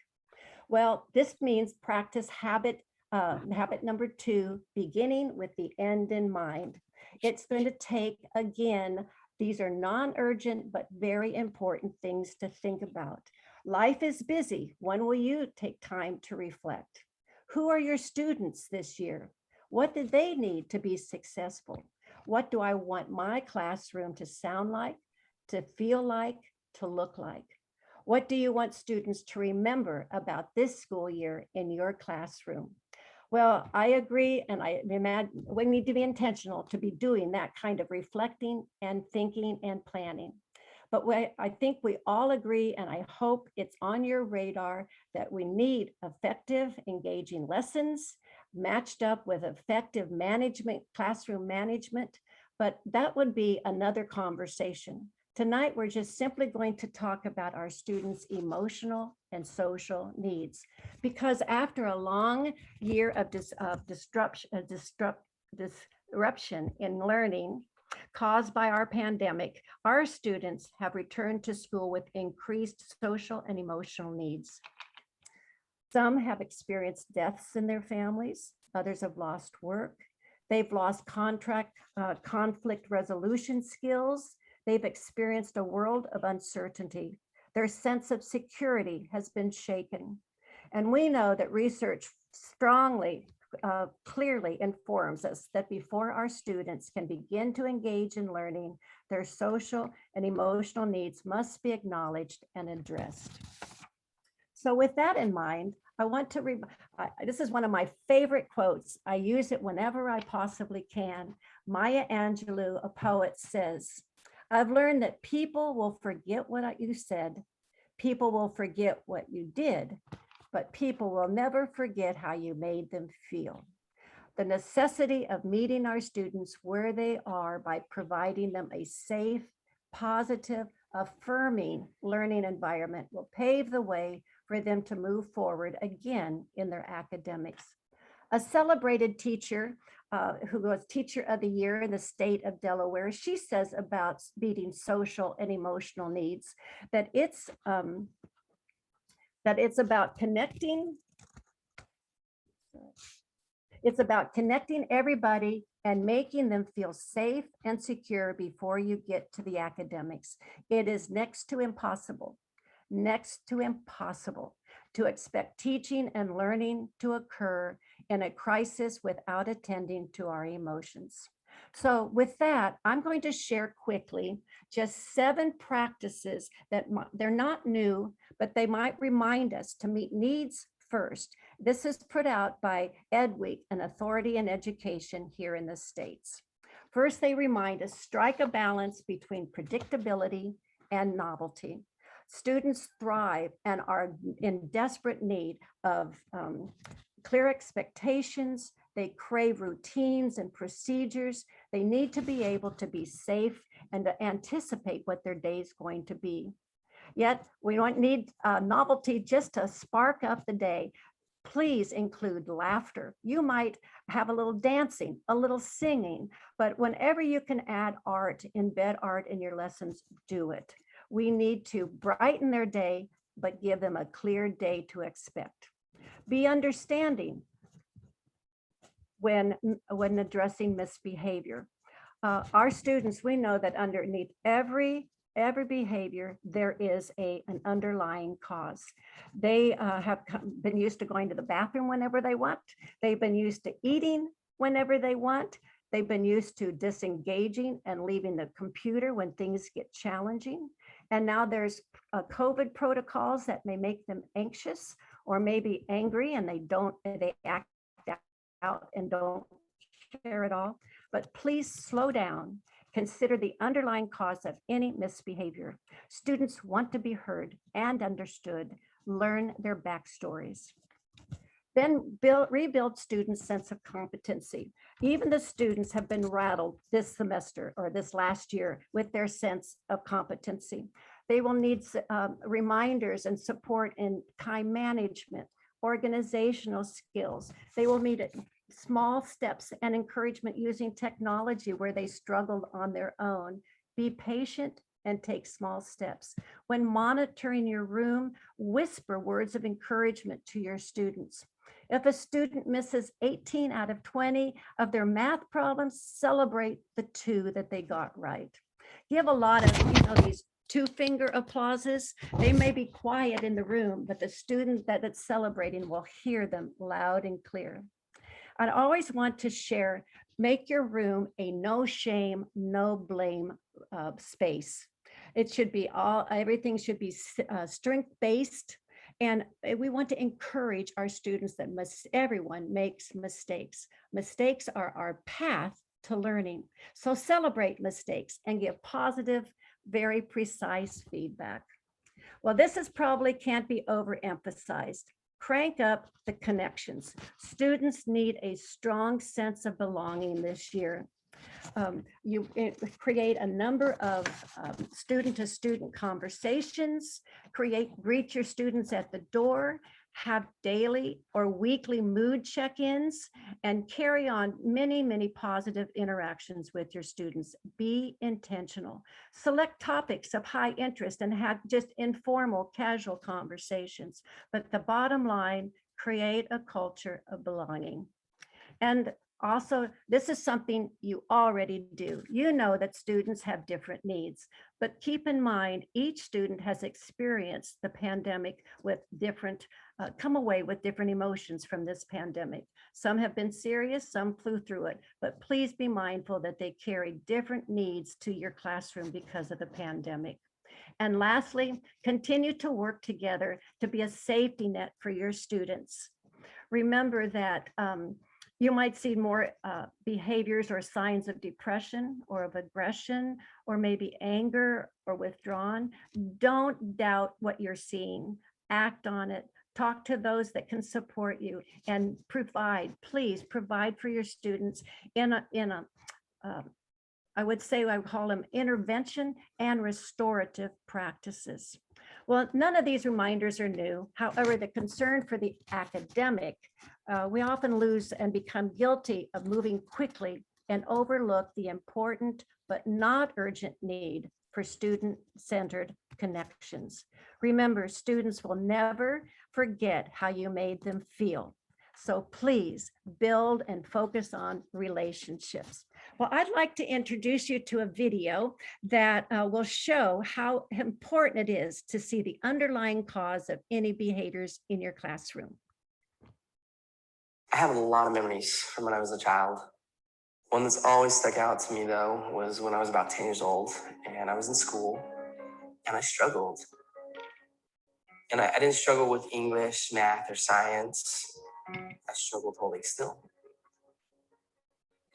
Well, this means practice habit number 2, beginning with the end in mind. It's going to take, again, these are non-urgent but very important things to think about. Life is busy. When will you take time to reflect? Who are your students this year? What do they need to be successful? What do I want my classroom to sound like, to feel like, to look like? What do you want students to remember about this school year in your classroom? Well, I agree, and I imagine we need to be intentional to be doing that kind of reflecting and thinking and planning. But I think we all agree, and I hope it's on your radar, that we need effective, engaging lessons matched up with effective management, classroom management, but that would be another conversation. Tonight, we're just simply going to talk about our students' emotional and social needs, because after a long year of disruption in learning caused by our pandemic, our students have returned to school with increased social and emotional needs. Some have experienced deaths in their families. Others have lost work. They've lost conflict resolution skills. They've experienced a world of uncertainty. Their sense of security has been shaken. And we know that research strongly, clearly informs us that before our students can begin to engage in learning, their social and emotional needs must be acknowledged and addressed. So with that in mind, I want to this is one of my favorite quotes. I use it whenever I possibly can. Maya Angelou, a poet, says, "I've learned that people will forget what you said, people will forget what you did, but people will never forget how you made them feel." The necessity of meeting our students where they are by providing them a safe, positive, affirming learning environment will pave the way for them to move forward again in their academics. A celebrated teacher who was Teacher of the Year in the state of Delaware, she says about meeting social and emotional needs that it's about connecting. It's about connecting everybody and making them feel safe and secure before you get to the academics. It is next to impossible to expect teaching and learning to occur in a crisis without attending to our emotions. So with that, I'm going to share quickly just 7 practices that they're not new, but they might remind us to meet needs first. This is put out by EdWeek, an authority in education here in the States. First, they remind us, strike a balance between predictability and novelty. Students thrive and are in desperate need of clear expectations. They crave routines and procedures. They need to be able to be safe and to anticipate what their day is going to be. Yet we don't need novelty just to spark up the day. Please include laughter. You might have a little dancing, a little singing, but whenever you can add art, embed art in your lessons, do it. We need to brighten their day, but give them a clear day to expect. Be understanding when addressing misbehavior. Our students, we know that underneath every behavior, there is an underlying cause. They have been used to going to the bathroom whenever they want. They've been used to eating whenever they want. They've been used to disengaging and leaving the computer when things get challenging. And now there's COVID protocols that may make them anxious or maybe angry, and they act out and don't care at all. But please slow down. Consider the underlying cause of any misbehavior. Students want to be heard and understood. Learn their backstories. Then rebuild students' sense of competency. Even the students have been rattled this semester or this last year with their sense of competency. They will need reminders and support in time management, organizational skills. They will need small steps and encouragement using technology where they struggled on their own. Be patient and take small steps. When monitoring your room, whisper words of encouragement to your students. If a student misses 18 out of 20 of their math problems, celebrate the 2 that they got right. Give a lot of, these 2-finger applauses. They may be quiet in the room, but the student that's celebrating will hear them loud and clear. I always want to share, make your room a no shame, no blame space. It should be everything should be strength-based. And we want to encourage our students that everyone makes mistakes. Mistakes are our path to learning. So celebrate mistakes and give positive, very precise feedback. Well, this probably can't be overemphasized. Crank up the connections. Students need a strong sense of belonging this year. You create a number of student-to-student conversations, greet your students at the door, have daily or weekly mood check-ins, and carry on many, many positive interactions with your students. Be intentional. Select topics of high interest and have just informal, casual conversations. But the bottom line, create a culture of belonging. And also, this is something you already do. You know that students have different needs, but keep in mind, each student has experienced the pandemic with come away with different emotions from this pandemic. Some have been serious, some flew through it, but please be mindful that they carry different needs to your classroom because of the pandemic. And lastly, continue to work together to be a safety net for your students. Remember that you might see more behaviors or signs of depression or of aggression or maybe anger or withdrawn. Don't doubt what you're seeing. Act on it. Talk to those that can support you and please provide for your students I would say I call them intervention and restorative practices. Well, none of these reminders are new. However, the concern for the academic, we often lose and become guilty of moving quickly and overlook the important but not urgent need for student-centered connections. Remember, students will never forget how you made them feel. So please build and focus on relationships. Well, I'd like to introduce you to a video that will show how important it is to see the underlying cause of any behaviors in your classroom. I have a lot of memories from when I was a child. One that's always stuck out to me, though, was when I was about 10 years old and I was in school and I struggled. And I didn't struggle with English, math, or science. I struggled holding still.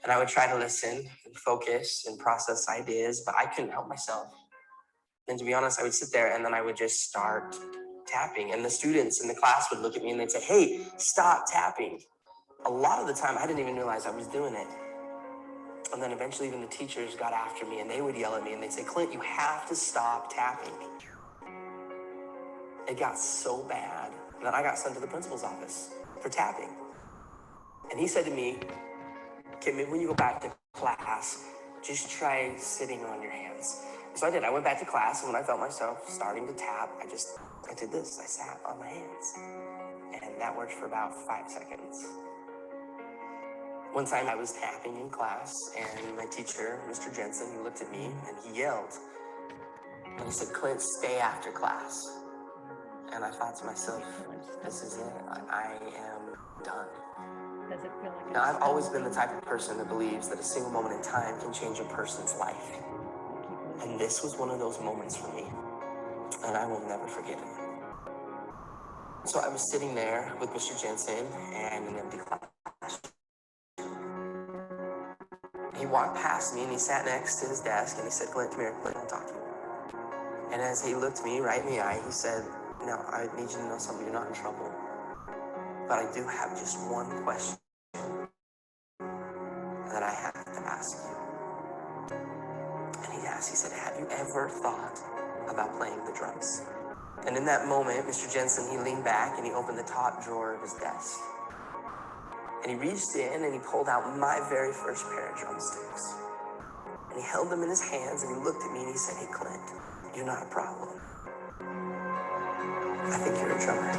And I would try to listen and focus and process ideas, but I couldn't help myself. And to be honest, I would sit there and then I would just start tapping. And the students in the class would look at me and they'd say, "Hey, stop tapping." A lot of the time, I didn't even realize I was doing it. And then eventually even the teachers got after me and they would yell at me and they'd say, "Clint, you have to stop tapping." It got so bad that I got sent to the principal's office for tapping. And he said to me, "Okay, maybe when you go back to class, just try sitting on your hands." So I did. I went back to class, and when I felt myself starting to tap, I did this. I sat on my hands. And that worked for about 5 seconds. One time I was tapping in class, and my teacher, Mr. Jensen, he looked at me and he yelled. And he said, "Clint, stay after class." And I thought to myself, this is it. I am done. Does it feel like Now, I've always been the type of person that believes that a single moment in time can change a person's life. And this was one of those moments for me. And I will never forget it. So I was sitting there with Mr. Jensen and an empty class. He walked past me and he sat next to his desk and he said, "Clint, come here, Clint, I want to talk to you." And as he looked me right in the eye, he said, "Now, I need you to know something. You're not in trouble. But I do have just one question that I have to ask you." And he said, "Have you ever thought about playing the drums?" And in that moment, Mr. Jensen, he leaned back and he opened the top drawer of his desk. And he reached in and he pulled out my very first pair of drumsticks. And he held them in his hands and he looked at me and he said, "Hey, Clint, you're not a problem. I think you're a drummer."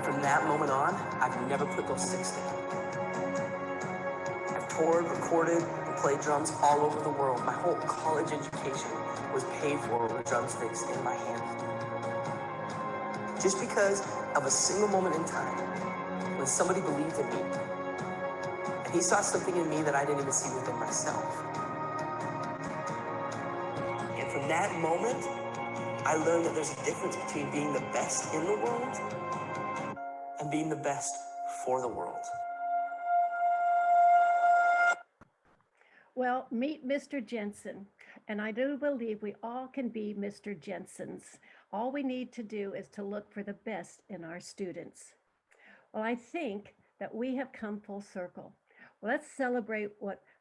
From that moment on, I've never put those sticks down. I've toured, recorded, and played drums all over the world. My whole college education was paid for with drumsticks in my hand. Just because of a single moment in time when somebody believed in me and he saw something in me that I didn't even see within myself. And from that moment, I learned that there's a difference between being the best in the world and being the best for the world. Well, meet Mr. Jensen. And I do believe we all can be Mr. Jensens. All we need to do is to look for the best in our students. Well, I think that we have come full circle. Well, let's celebrate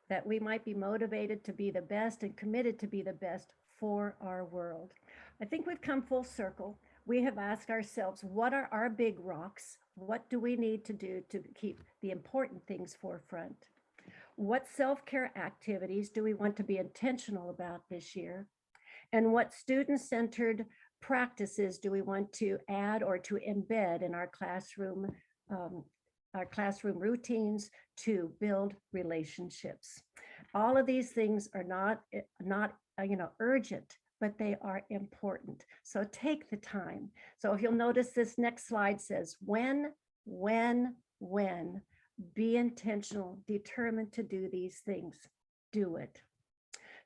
that we might be motivated to be the best and committed to be the best for our world. I think we've come full circle. We have asked ourselves, what are our big rocks? What do we need to do to keep the important things forefront? What self-care activities do we want to be intentional about this year? And what student-centered practices do we want to add or to embed in our classroom routines to build relationships? All of these things are not urgent, but they are important. So take the time. So if you'll notice, this next slide says, when, be intentional, determined to do these things, do it.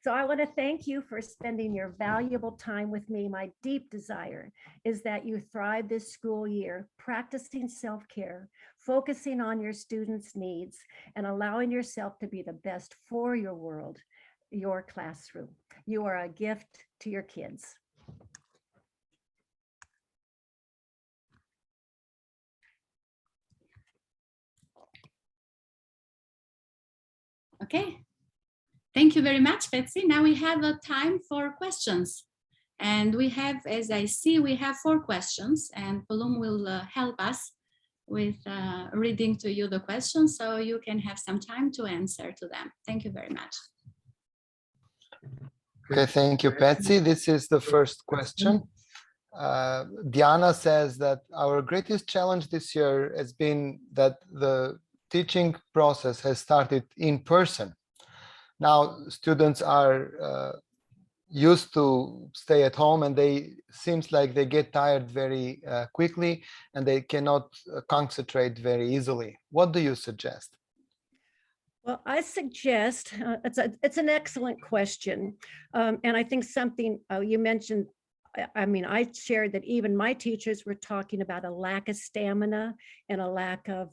So I want to thank you for spending your valuable time with me. My deep desire is that you thrive this school year, practicing self-care, focusing on your students' needs, and allowing yourself to be the best for your world, your classroom. You are a gift to your kids. Okay. Thank you very much, Betsy. Now we have a time for questions. And we have, as I see, we have 4 questions, and Palom will help us with reading to you the questions so you can have some time to answer to them. Thank you very much. Okay, thank you, Betsy. This is the first question. Diana says that our greatest challenge this year has been that the teaching process has started in person. Now students are used to stay at home, and seems like they get tired very quickly, and they cannot concentrate very easily. What do you suggest? Well, I suggest it's an excellent question, and I think something you mentioned. I mean, I shared that even my teachers were talking about a lack of stamina and a lack of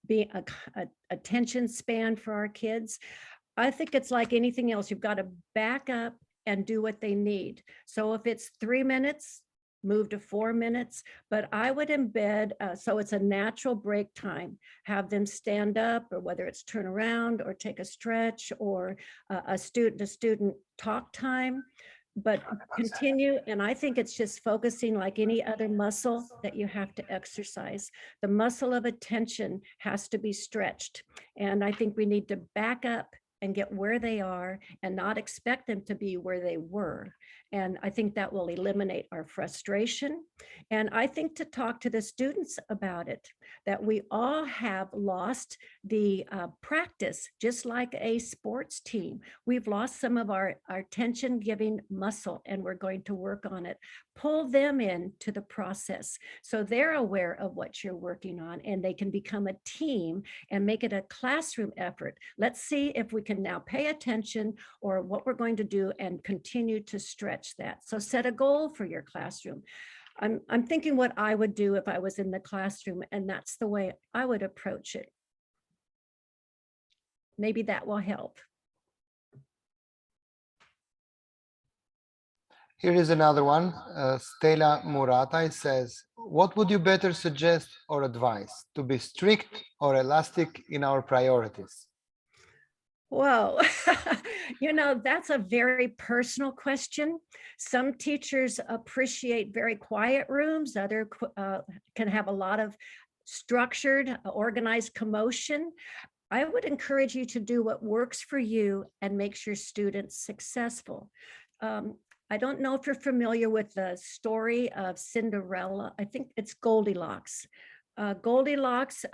being a attention span for our kids. I think it's like anything else. You've got to back up and do what they need. So if it's 3 minutes, move to 4 minutes, but I would embed, so it's a natural break time, have them stand up, or whether it's turn around or take a stretch, or a student talk time, but continue. And I think it's just focusing like any other muscle that you have to exercise. The muscle of attention has to be stretched. And I think we need to back up and get where they are and not expect them to be where they were. And I think that will eliminate our frustration. And I think to talk to the students about it, that we all have lost the practice, just like a sports team. We've lost some of our attention giving muscle, and we're going to work on it. Pull them into the process so they're aware of what you're working on, and they can become a team and make it a classroom effort. Let's see if we can now pay attention or what we're going to do and continue to stretch that. So set a goal for your classroom. I'm thinking what I would do if I was in the classroom, and that's the way I would approach it. Maybe that will help. Here is another one. Stella Muratai says, what would you better suggest or advise, to be strict or elastic in our priorities? Whoa, you know, that's a very personal question. Some teachers appreciate very quiet rooms. Others can have a lot of structured, organized commotion. I would encourage you to do what works for you and makes your students successful. I don't know if you're familiar with the story of Cinderella. I think it's Goldilocks. Goldilocks,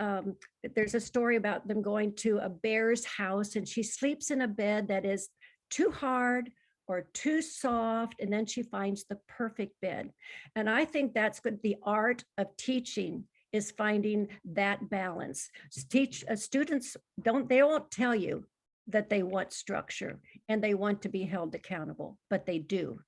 there's a story about them going to a bear's house, and she sleeps in a bed that is too hard or too soft, and then she finds the perfect bed. And I think that's good. The art of teaching is finding that balance. Students they won't tell you that they want structure and they want to be held accountable, but they do.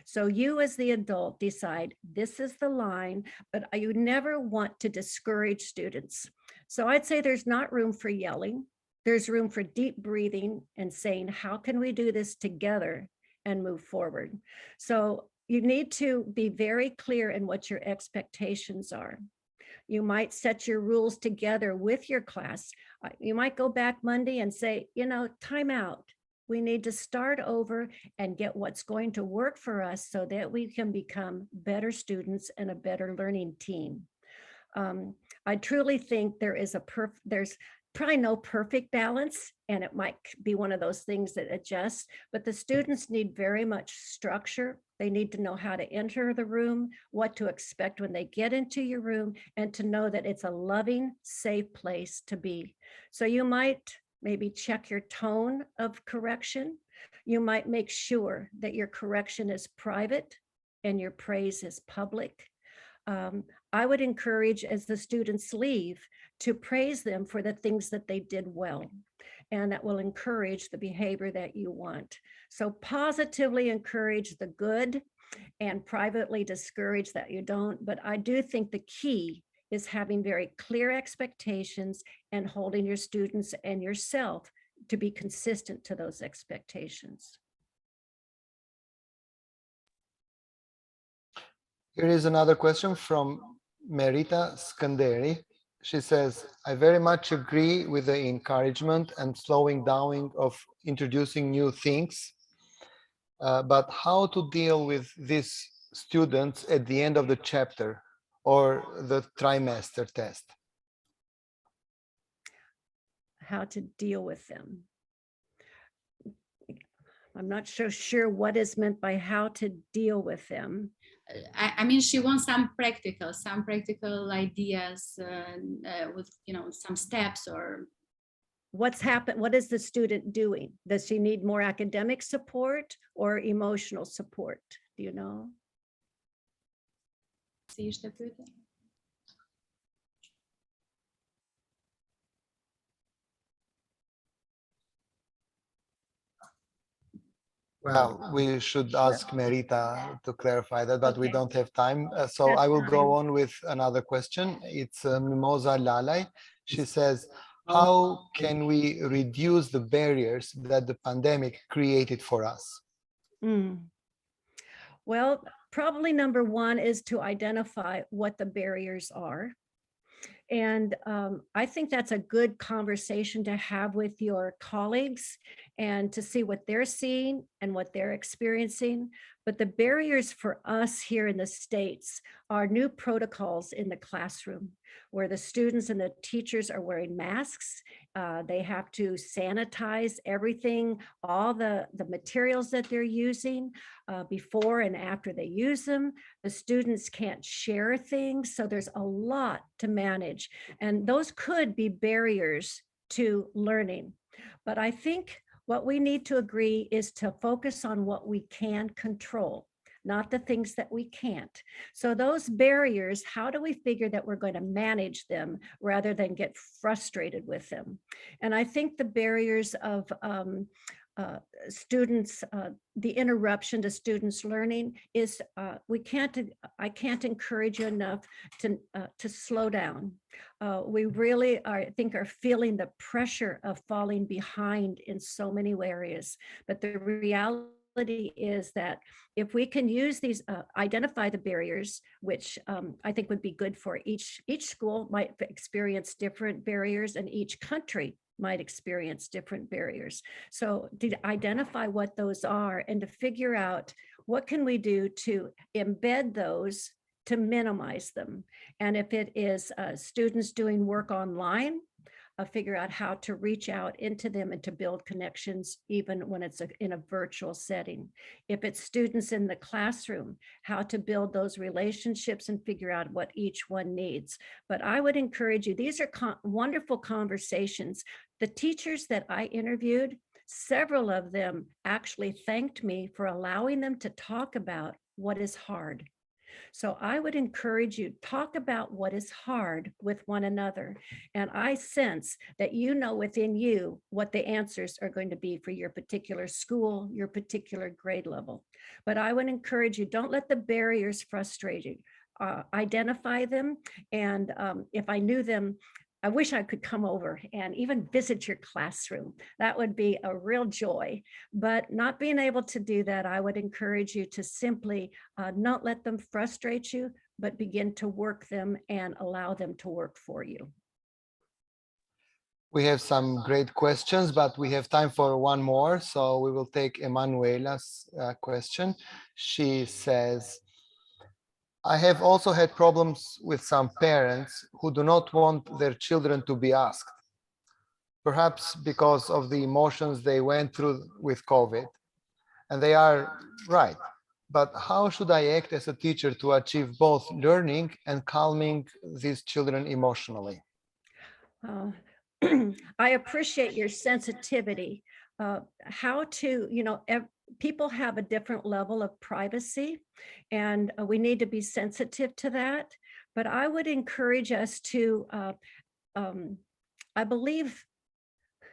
So you as the adult decide this is the line, but you never want to discourage students. So I'd say there's not room for yelling. There's room for deep breathing and saying, how can we do this together and move forward? So you need to be very clear in what your expectations are. You might set your rules together with your class. You might go back Monday and say, you know, time out. We need to start over and get what's going to work for us so that we can become better students and a better learning team. I truly think there's probably no perfect balance, and it might be one of those things that adjusts, but the students need very much structure. They need to know how to enter the room, what to expect when they get into your room, and to know that it's a loving, safe place to be. So you might maybe check your tone of correction. You might make sure that your correction is private and your praise is public. I would encourage, as the students leave, to praise them for the things that they did well. And that will encourage the behavior that you want. So positively encourage the good and privately discourage that you don't. But I do think the key is having very clear expectations and holding your students and yourself to be consistent to those expectations. Here is another question from Merita Skanderi. she says, I very much agree with the encouragement and slowing down of introducing new things, but how to deal with these students at the end of the chapter or the trimester test? How to deal with them. I'm not so sure what is meant by how to deal with them. I mean, she wants some practical ideas with, some steps or. What's happened? What is the student doing? Does she need more academic support or emotional support? Do you know? Si ishte pyetje? Well, we should ask Merita to clarify that, but we Okay. don't have time. So That's I will go fine. on with another question. It's Mimosa Lalai. She says, how can we reduce the barriers that the pandemic created for us? Well, probably number one is to identify what the barriers are. And I think that's a good conversation to have with your colleagues and to see what they're seeing and what they're experiencing. But the barriers for us here in the States are new protocols in the classroom where the students and the teachers are wearing masks. They have to sanitize everything, all the materials that they're using before and after they use them. The students can't share things. So there's a lot to manage. And those could be barriers to learning. But I think what we need to agree is to focus on what we can control, not the things that we can't. So those barriers, how do we figure that we're going to manage them rather than get frustrated with them? And I think the barriers of students, the interruption to students learning is I can't encourage you enough to slow down. We really I think are feeling the pressure of falling behind in so many areas, but the reality is that if we can use these, identify the barriers, which I think would be good for each school might experience different barriers and each country might experience different barriers. So to identify what those are and to figure out what can we do to embed those to minimize them. And if it is students doing work online, figure out how to reach out into them and to build connections even when it's in a virtual setting. If it's students in the classroom, how to build those relationships and figure out what each one needs. But I would encourage you, these are wonderful conversations. The teachers that I interviewed, several of them actually thanked me for allowing them to talk about what is hard. So I would encourage you, talk about what is hard with one another. And I sense that you know within you what the answers are going to be for your particular school, your particular grade level. But I would encourage you, don't let the barriers frustrate you. Identify them. And if I knew them, I wish I could come over and even visit your classroom. That would be a real joy. But not being able to do that, I would encourage you to simply not let them frustrate you, but begin to work them and allow them to work for you. We have some great questions, but we have time for one more. So we will take Emanuela's question. She says, I have also had problems with some parents who do not want their children to be asked, perhaps because of the emotions they went through with COVID. And they are right. But how should I act as a teacher to achieve both learning and calming these children emotionally? I appreciate your sensitivity. How to, people have a different level of privacy, and we need to be sensitive to that. But I would encourage us to, I believe,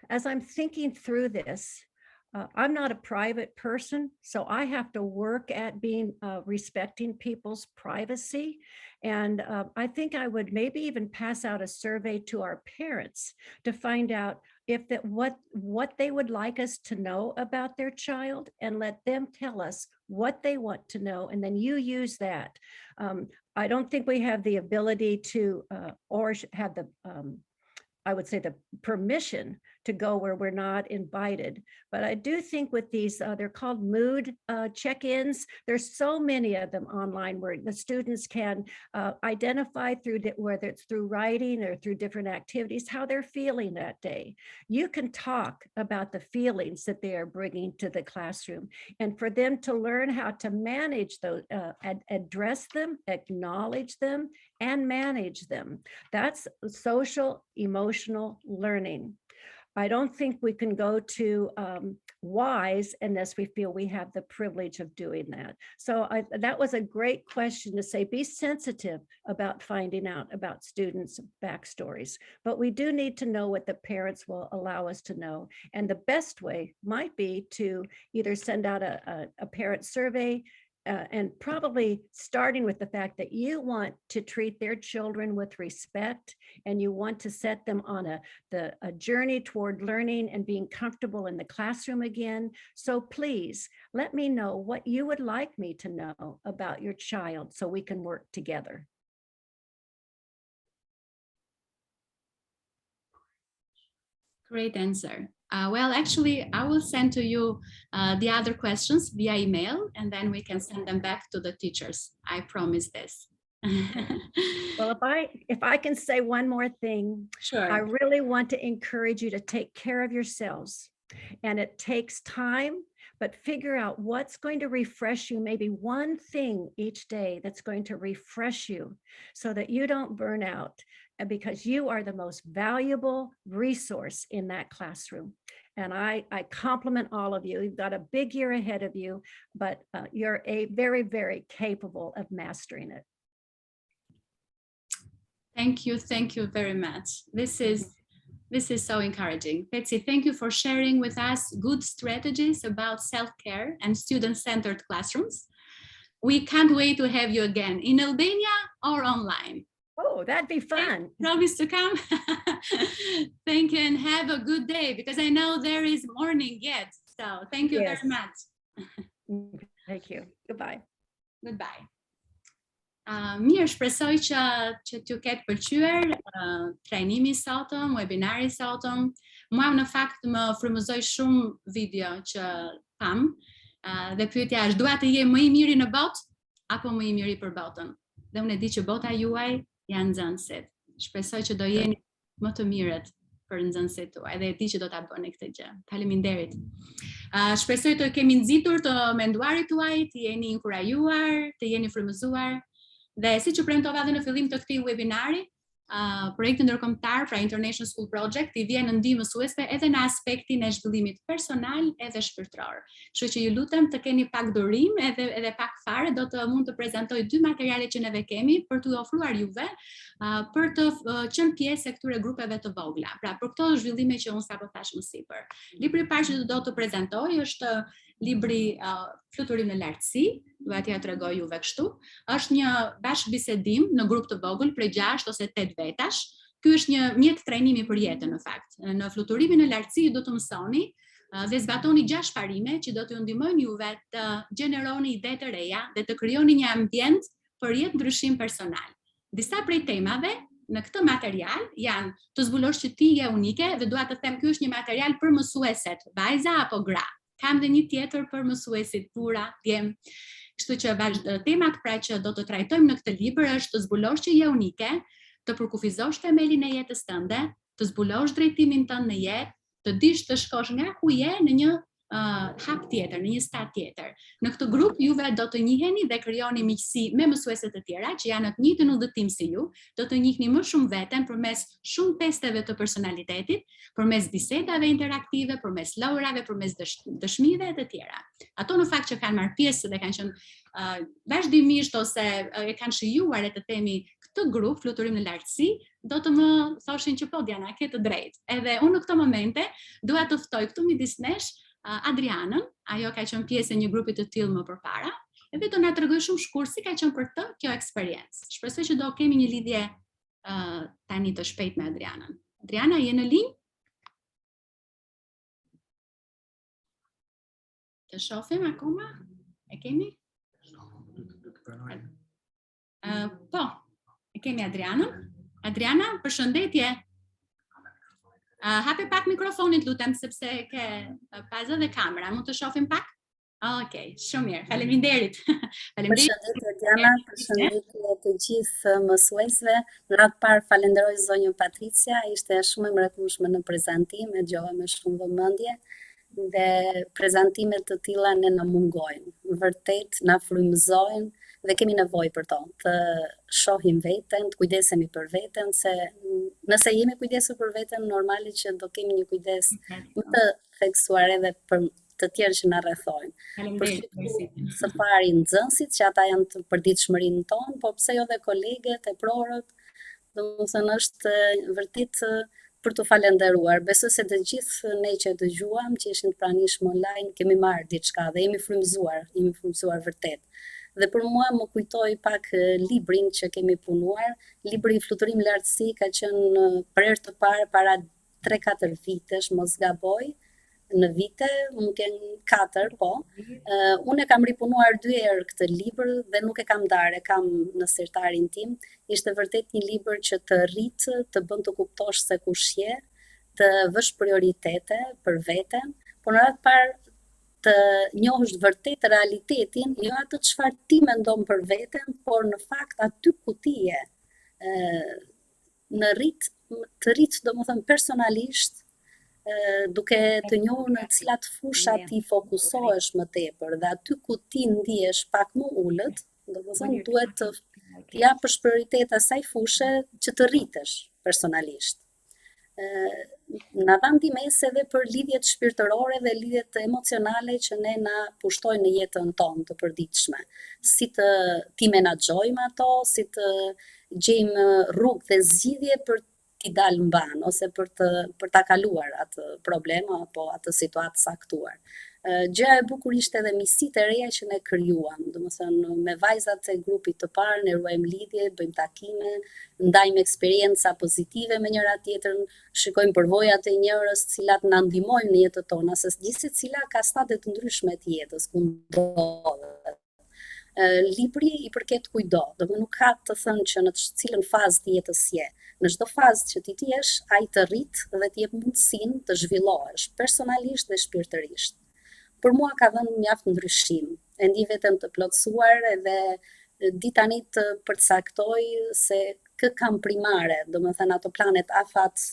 as I'm thinking through this, I'm not a private person, so I have to work at being respecting people's privacy. And I think I would maybe even pass out a survey to our parents to find out what they would like us to know about their child, and let them tell us what they want to know, and then you use that. I don't think we have the ability to or have the I would say the permission to go where we're not invited. But I do think with these, they're called mood check-ins. There's so many of them online where the students can identify through whether it's through writing or through different activities, how they're feeling that day. You can talk about the feelings that they are bringing to the classroom, and for them to learn how to manage those, address them, acknowledge them, and manage them. That's social emotional learning. I don't think we can go to WISE unless we feel we have the privilege of doing that. So that was a great question to say, be sensitive about finding out about students' backstories. But we do need to know what the parents will allow us to know. And the best way might be to either send out a parent survey, and probably starting with the fact that you want to treat their children with respect, and you want to set them on a journey toward learning and being comfortable in the classroom again. So please let me know what you would like me to know about your child so we can work together. Great answer. Well, actually, I will send to you the other questions via email, and then we can send them back to the teachers. I promise this. Well, if I can say one more thing, sure. I really want to encourage you to take care of yourselves. And it takes time, but figure out what's going to refresh you, maybe one thing each day that's going to refresh you so that you don't burn out, and because you are the most valuable resource in that classroom. And I compliment all of you. You've got a big year ahead of you, but you're very, very capable of mastering it. Thank you very much. This is so encouraging. Betsy, thank you for sharing with us good strategies about self-care and student-centered classrooms. We can't wait to have you again in Albania or online. Oh, that'd be fun. Promise to come. Thank you, and have a good day, because I know there is morning yet. So thank you very much. Thank you. Goodbye. Goodbye. Mirë, shpresoj që t'ju ketë pëlqyer trajnimi sotëm, webinari sotëm. Mua në fakt më frymëzoi shumë video që pam, dhe pyetja është, dua të jem më i miri në botë apo më i miri për botën? Dhe unë e di që bota juaj janë nxënësit. Shpresoj që do jeni më të mirët për nxënësit tuaj, dhe e di që do ta bëni këtë gjë. Faleminderit. Shpresoj të kemi nxitur të menduarit tuaj, të jeni inkurajuar, të jeni frymëzuar. Dhe si që premtova dhe në fillim të këtij webinari, projekti ndërkombëtar, pra International School Project, i vjen në ndihmë mësuesve edhe në aspektin e zhvillimit personal edhe shpirtëror. Kështu që ju lutem të keni pak durim, edhe pak fare, do të mund të prezantoj 2 materiale që neve kemi për t'u ofruar juve, për të qenë pjesë e këtyre grupeve të vogla. Pra për këto zhvillime që unë sapo thash më sipër. Libri i parë që do të prezantoj është libri Fluturim në lartësi, dua t'ja tregoj juve kështu. Është një bashkëbisedim në grup të vogël prej 6 ose 8 vetash. Ky është një mjet trajnimi për jetën në fakt. Në fluturimin në lartësi do të mësoni dhe zbatoni 6 parime që do t'ju ndihmojnë juve të gjeneroni ide të reja dhe të krijoni një ambient për jetë ndryshim personal. Disa prej temave në këtë material janë të zbulosh që ti je unike, dhe dua të them ky është një material për mësueset, vajza apo gra. Kam dhe një tjetër për mësuesit burra, djem. Kështu që temat pra që do të trajtojmë në këtë libër është të zbulosh që je unike, të përkufizosh themelin e jetës tënde, të zbulosh drejtimin tënd në jetë, të dish të shkosh nga ku je në një hap tjetër, në një stad tjetër. Në këtë grup juve do të njiheni dhe krijoni miqësi me mësuese të tjera që janë në të njëjtin udhëtim si ju, do të njihni më shumë veten përmes shumë testeve të personalitetit, përmes bisedave interaktive, përmes lojrave, përmes dëshmive e të tjera. Ato në fakt që kanë marrë pjesë dhe kanë qenë vazhdimisht ose e kanë shijuar e të themi këtë grup Fluturim në lartësi, do të më thoshin që po Diana, ke të drejtë. Edhe unë në këtë momente dua të ftoj këtu midis nesh Adrianën, ajo ka qenë pjesë e një grupi të tillë më përpara, edhe do na tregoj shumë shkurt si ka qenë për të kjo eksperiencë. Shpresoj që do kemi një lidhje tani të shpejt me Adrianën. Adriana, je në linjë? Të shohim akoma? E kemi? Po, e kemi Adrianën. Adriana, përshëndetje. Hape pak mikrofonit, lutem, sepse ke pazë dhe kamera. Mund të shohim pak? Okej, shumë mirë. Faleminderit. Përshëndetje Diana, përshëndetje të gjithë mësuesve. Në radhë parë falenderoj zonjën Patricia, ishte shumë e mrekullueshme në prezantim, e dëgjova me shumë vëmendje dhe prezantimet të tilla ne na mungojnë. Vërtet na frymëzojnë dhe kemi nevojë për to, të shohim veten, të kujdesemi për veten, se nëse jemi kujdesur për veten, normale që do kemi një kujdes më të theksuar edhe për të tjerë që na rrethojnë. Së pari nxënësit, që ata janë të përditshmërinë tonë, po pse jo dhe kolegët e prorët, domethënë është vërtet për të falenderuar. Besoj se të gjithë ne që dëgjuam, që ishin të pranishëm online, kemi marrë diçka dhe jemi frymëzuar vërtet. Dhe për mua më kujtoi pak librin që kemi punuar, libri Fluturim lartësi ka qenë për herë të parë para 3-4 vitesh, mos gaboj, në vite, mund të jenë 4, po. Unë e kam ripunuar 2 herë këtë libër dhe nuk e kam darë, e kam në sirtarin tim. Ishte vërtet një libër që të rrit, të bën të kuptosh se kush je, të vësh prioritete për veten, por në radhë parë të njohësh vërtet realitetin, jo atë çfarë ti mendon për veten, por në fakt aty ku ti je. Të rrit, domethënë personalisht, duke të njohur në cilat fusha ti fokusohesh më tepër dhe aty ku ti ndihesh pak më ulët, domethënë duhet të japësh prioritet asaj fushë që të rritesh personalisht. Na dha ndihmëse edhe për lidhjet shpirtërore dhe lidhjet emocionale që ne na pushtojnë në jetën tonë të përditshme. Si të ti menaxhojmë ato, si të gjejmë rrugë dhe zgjidhje për t'i dalë mban ose për ta kaluar atë problem apo atë situatë saktuar. Gjëja e bukur ishte edhe miqësitë e reja që ne krijuam, domethënë me vajzat e grupit të parë ne ruajmë lidhje, bëjmë takime, ndajmë eksperjenca pozitive me njëra tjetrën, shikojmë përvojat e njërës, cilat na ndihmojnë në jetën tona, se gjithsecila ka stade të ndryshme të jetës ku ndodhet. Libri i përket kujdo, domethënë nuk ka të thënë që në cilën fazë të jetës je. Në çdo fazë që ti jesh, ai të rrit dhe të jep mundësinë të zhvillohesh personalisht dhe shpirtërisht. Për mua ka dhënë mjaft ndryshim. E ndi veten të plotësuar edhe di tani të përcaktoj se kë kam primare, domethënë ato planet afat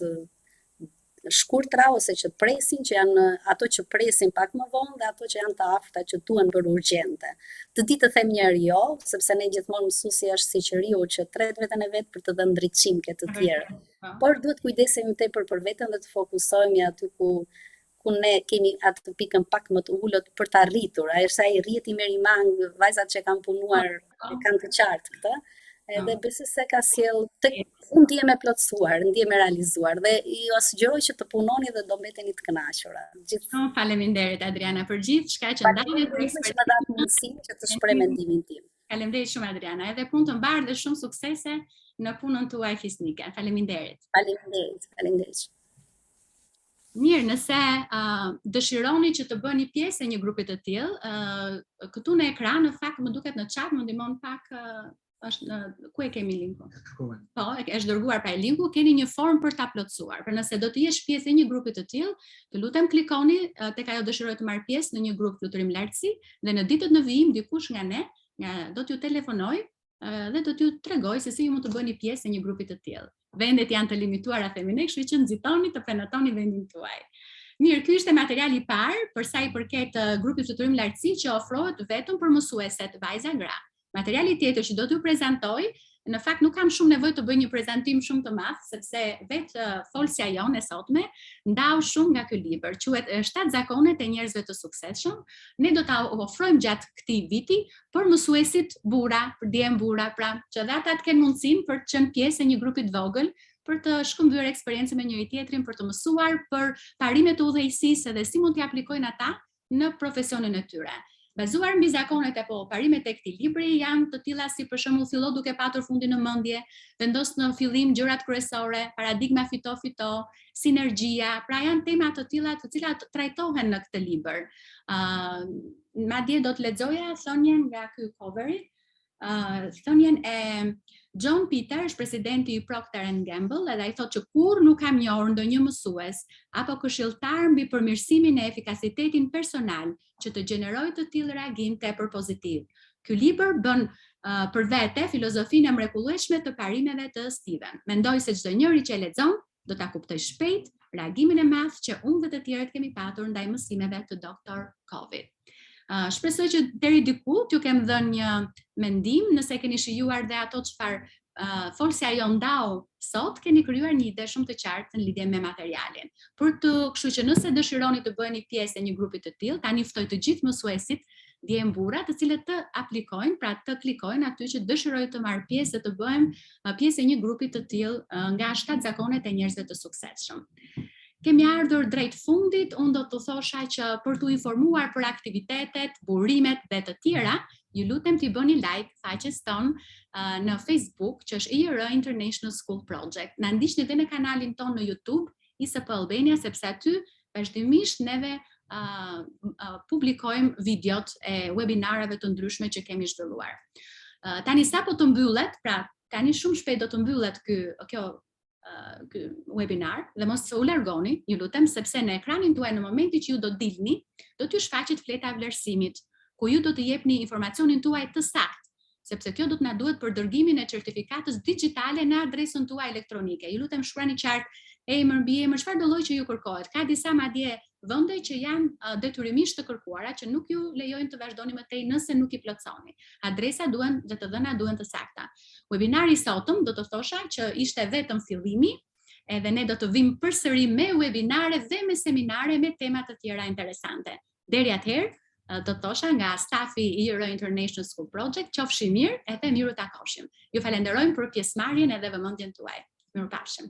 shkurtra ose që presin, që janë ato që presin pak më vonë dhe ato që janë të afta që duhen për urgjente. Të di të them një herë jo, sepse ne gjithmonë mësuesi është siqëriu që tret veten e vet për të dhënë ndriçim ke të tjerë. Por duhet kujdesemi tepër për veten dhe të fokusohemi aty ku ne kemi atë pikën pak më të ulët për ta arritur. Ai është ai rrjeti merimang, vajzat që kanë punuar e kanë të qartë këtë. Edhe besoj se ka sjell unë ndihem e plotësuar, ndihem e realizuar dhe ju sugjeroj që të punoni dhe do mbeteni të kënaqura. Faleminderit Adriana për gjithçka që ndani për eksperienca që dha mundësinë që të shpreh mendimin tim. Faleminderit shumë Adriana, edhe punë të mbarë dhe shumë suksese në punën tuaj fisnike. Faleminderit. Faleminderit. Mirë, nëse dëshironi që të bëni pjesë e një grupi të tillë, këtu në ekran në fakt më duket në chat më ndihmon pak ku e kemi linkun? Po, është dërguar pra linku, keni një formë për ta plotësuar. Për nëse do të jesh pjesë e një grupi të tillë, të lutem klikoni tek ajo dëshiroj të marr pjesë në një grup fluturim lartësi dhe në ditët në vijim dikush nga ne do t'ju telefonoj dhe do t'ju tregoj se si ju mund të bëni pjesë e një grupi të tillë. Vendet janë të limituara themi ne, kështu që nxitoni të penotoni vendin tuaj. Mirë, ky ishte materiali i parë për sa i përket grupit fluturim lartësi që ofrohet vetëm për mësueset vajza gra. Materiali tjetër që do t'ju prezantoj, në fakt nuk kam shumë nevojë të bëj një prezantim shumë të madh, sepse vetë folsja jonë e sotme ndau shumë nga ky libër, quhet 7 zakonet e njerëzve të suksesshëm. Ne do ta ofrojmë gjatë këtij viti për mësuesit burra, për djem burra, pra që dhe ata të kenë mundësinë për të qenë pjesë e një grupi të vogël, për të shkëmbyer eksperiencë me njëri tjetrin, për të mësuar për parimet e udhëheqësisë dhe si mund t'i aplikojnë ata në profesionin e tyre. Bazuar mbi zakonet apo parimet e këtij libri janë të tilla si për shembull fillo duke patur fundin në mendje, vendos në fillim gjërat kryesore, paradigma fito, sinergjia, pra janë tema të tilla të cilat trajtohen në këtë libër. Madje do të lexoja thënien nga ky coveri, thënien e John Peter është presidenti i Procter & Gamble dhe ai thotë që kur nuk kam njohur ndonjë mësues apo këshilltar mbi përmirësimin e efikasitetin personal që të gjenerojë të tillë reagim tepër pozitiv. Ky libër bën për vete filozofinë e mrekullueshme të parimeve të Steven. Mendoj se çdo njeri që e lexon do ta kuptoj shpejt reagimin e madh që unë dhe të tjerët kemi patur ndaj mësimeve të Dr. Covey. Shpresoj që deri diku t'ju kem dhënë një mendim, nëse keni shijuar dhe ato çfarë folsi ajo ndau sot, keni krijuar një ide shumë të qartë në lidhje me materialin. Kështu që nëse dëshironi të bëheni pjesë e një grupi të tillë, tani ftoj të gjithë mësuesit, djem burra, të cilët të aplikojnë, pra të klikojnë aty që dëshirojnë të marrë pjesë, të bëjmë pjesë e një grupi të tillë nga 7 zakonet e njerëzve të suksesshëm. Kemi ardhur drejt fundit, unë do të thosha që për t'u informuar për aktivitetet, burimet dhe të tjera, ju lutem t'i bëni like faqes tonë në Facebook, që është IR International School Project. Na ndiqni edhe në kanalin tonë në YouTube, ISP Albania, sepse aty vazhdimisht neve publikojmë videot e webinareve të ndryshme që kemi zhvilluar. Tani sapo të mbyllet, pra tani shumë shpejt do të mbyllet kjo webinar dhe mos u largoni, ju lutem, sepse në ekranin tuaj në momentin që ju do dilni, do t'ju shfaqet fleta vlerësimit, ku ju do të jepni informacionin tuaj të saktë, sepse kjo do të na duhet për dërgimin e certifikatës digjitale në adresën tuaj elektronike. Ju lutem shkruani qartë emër, mbiemër, çfarë do lloj që ju kërkohet. Ka disa madje vende që janë detyrimisht të kërkuara që nuk ju lejojnë të vazhdoni më tej nëse nuk i plotësoni. Adresa duhen dhe të dhëna duhen të sakta. Webinari sotëm do të thosha që ishte vetëm fillimi, edhe ne do të vim përsëri me webinare dhe me seminare me tema të tjera interesante. Deri atëherë, do të thosha nga stafi i IR International School Project, qofshi mirë edhe miru takoshim. Ju falenderojmë për pjesëmarrjen edhe vëmendjen tuaj. Mirupafshim.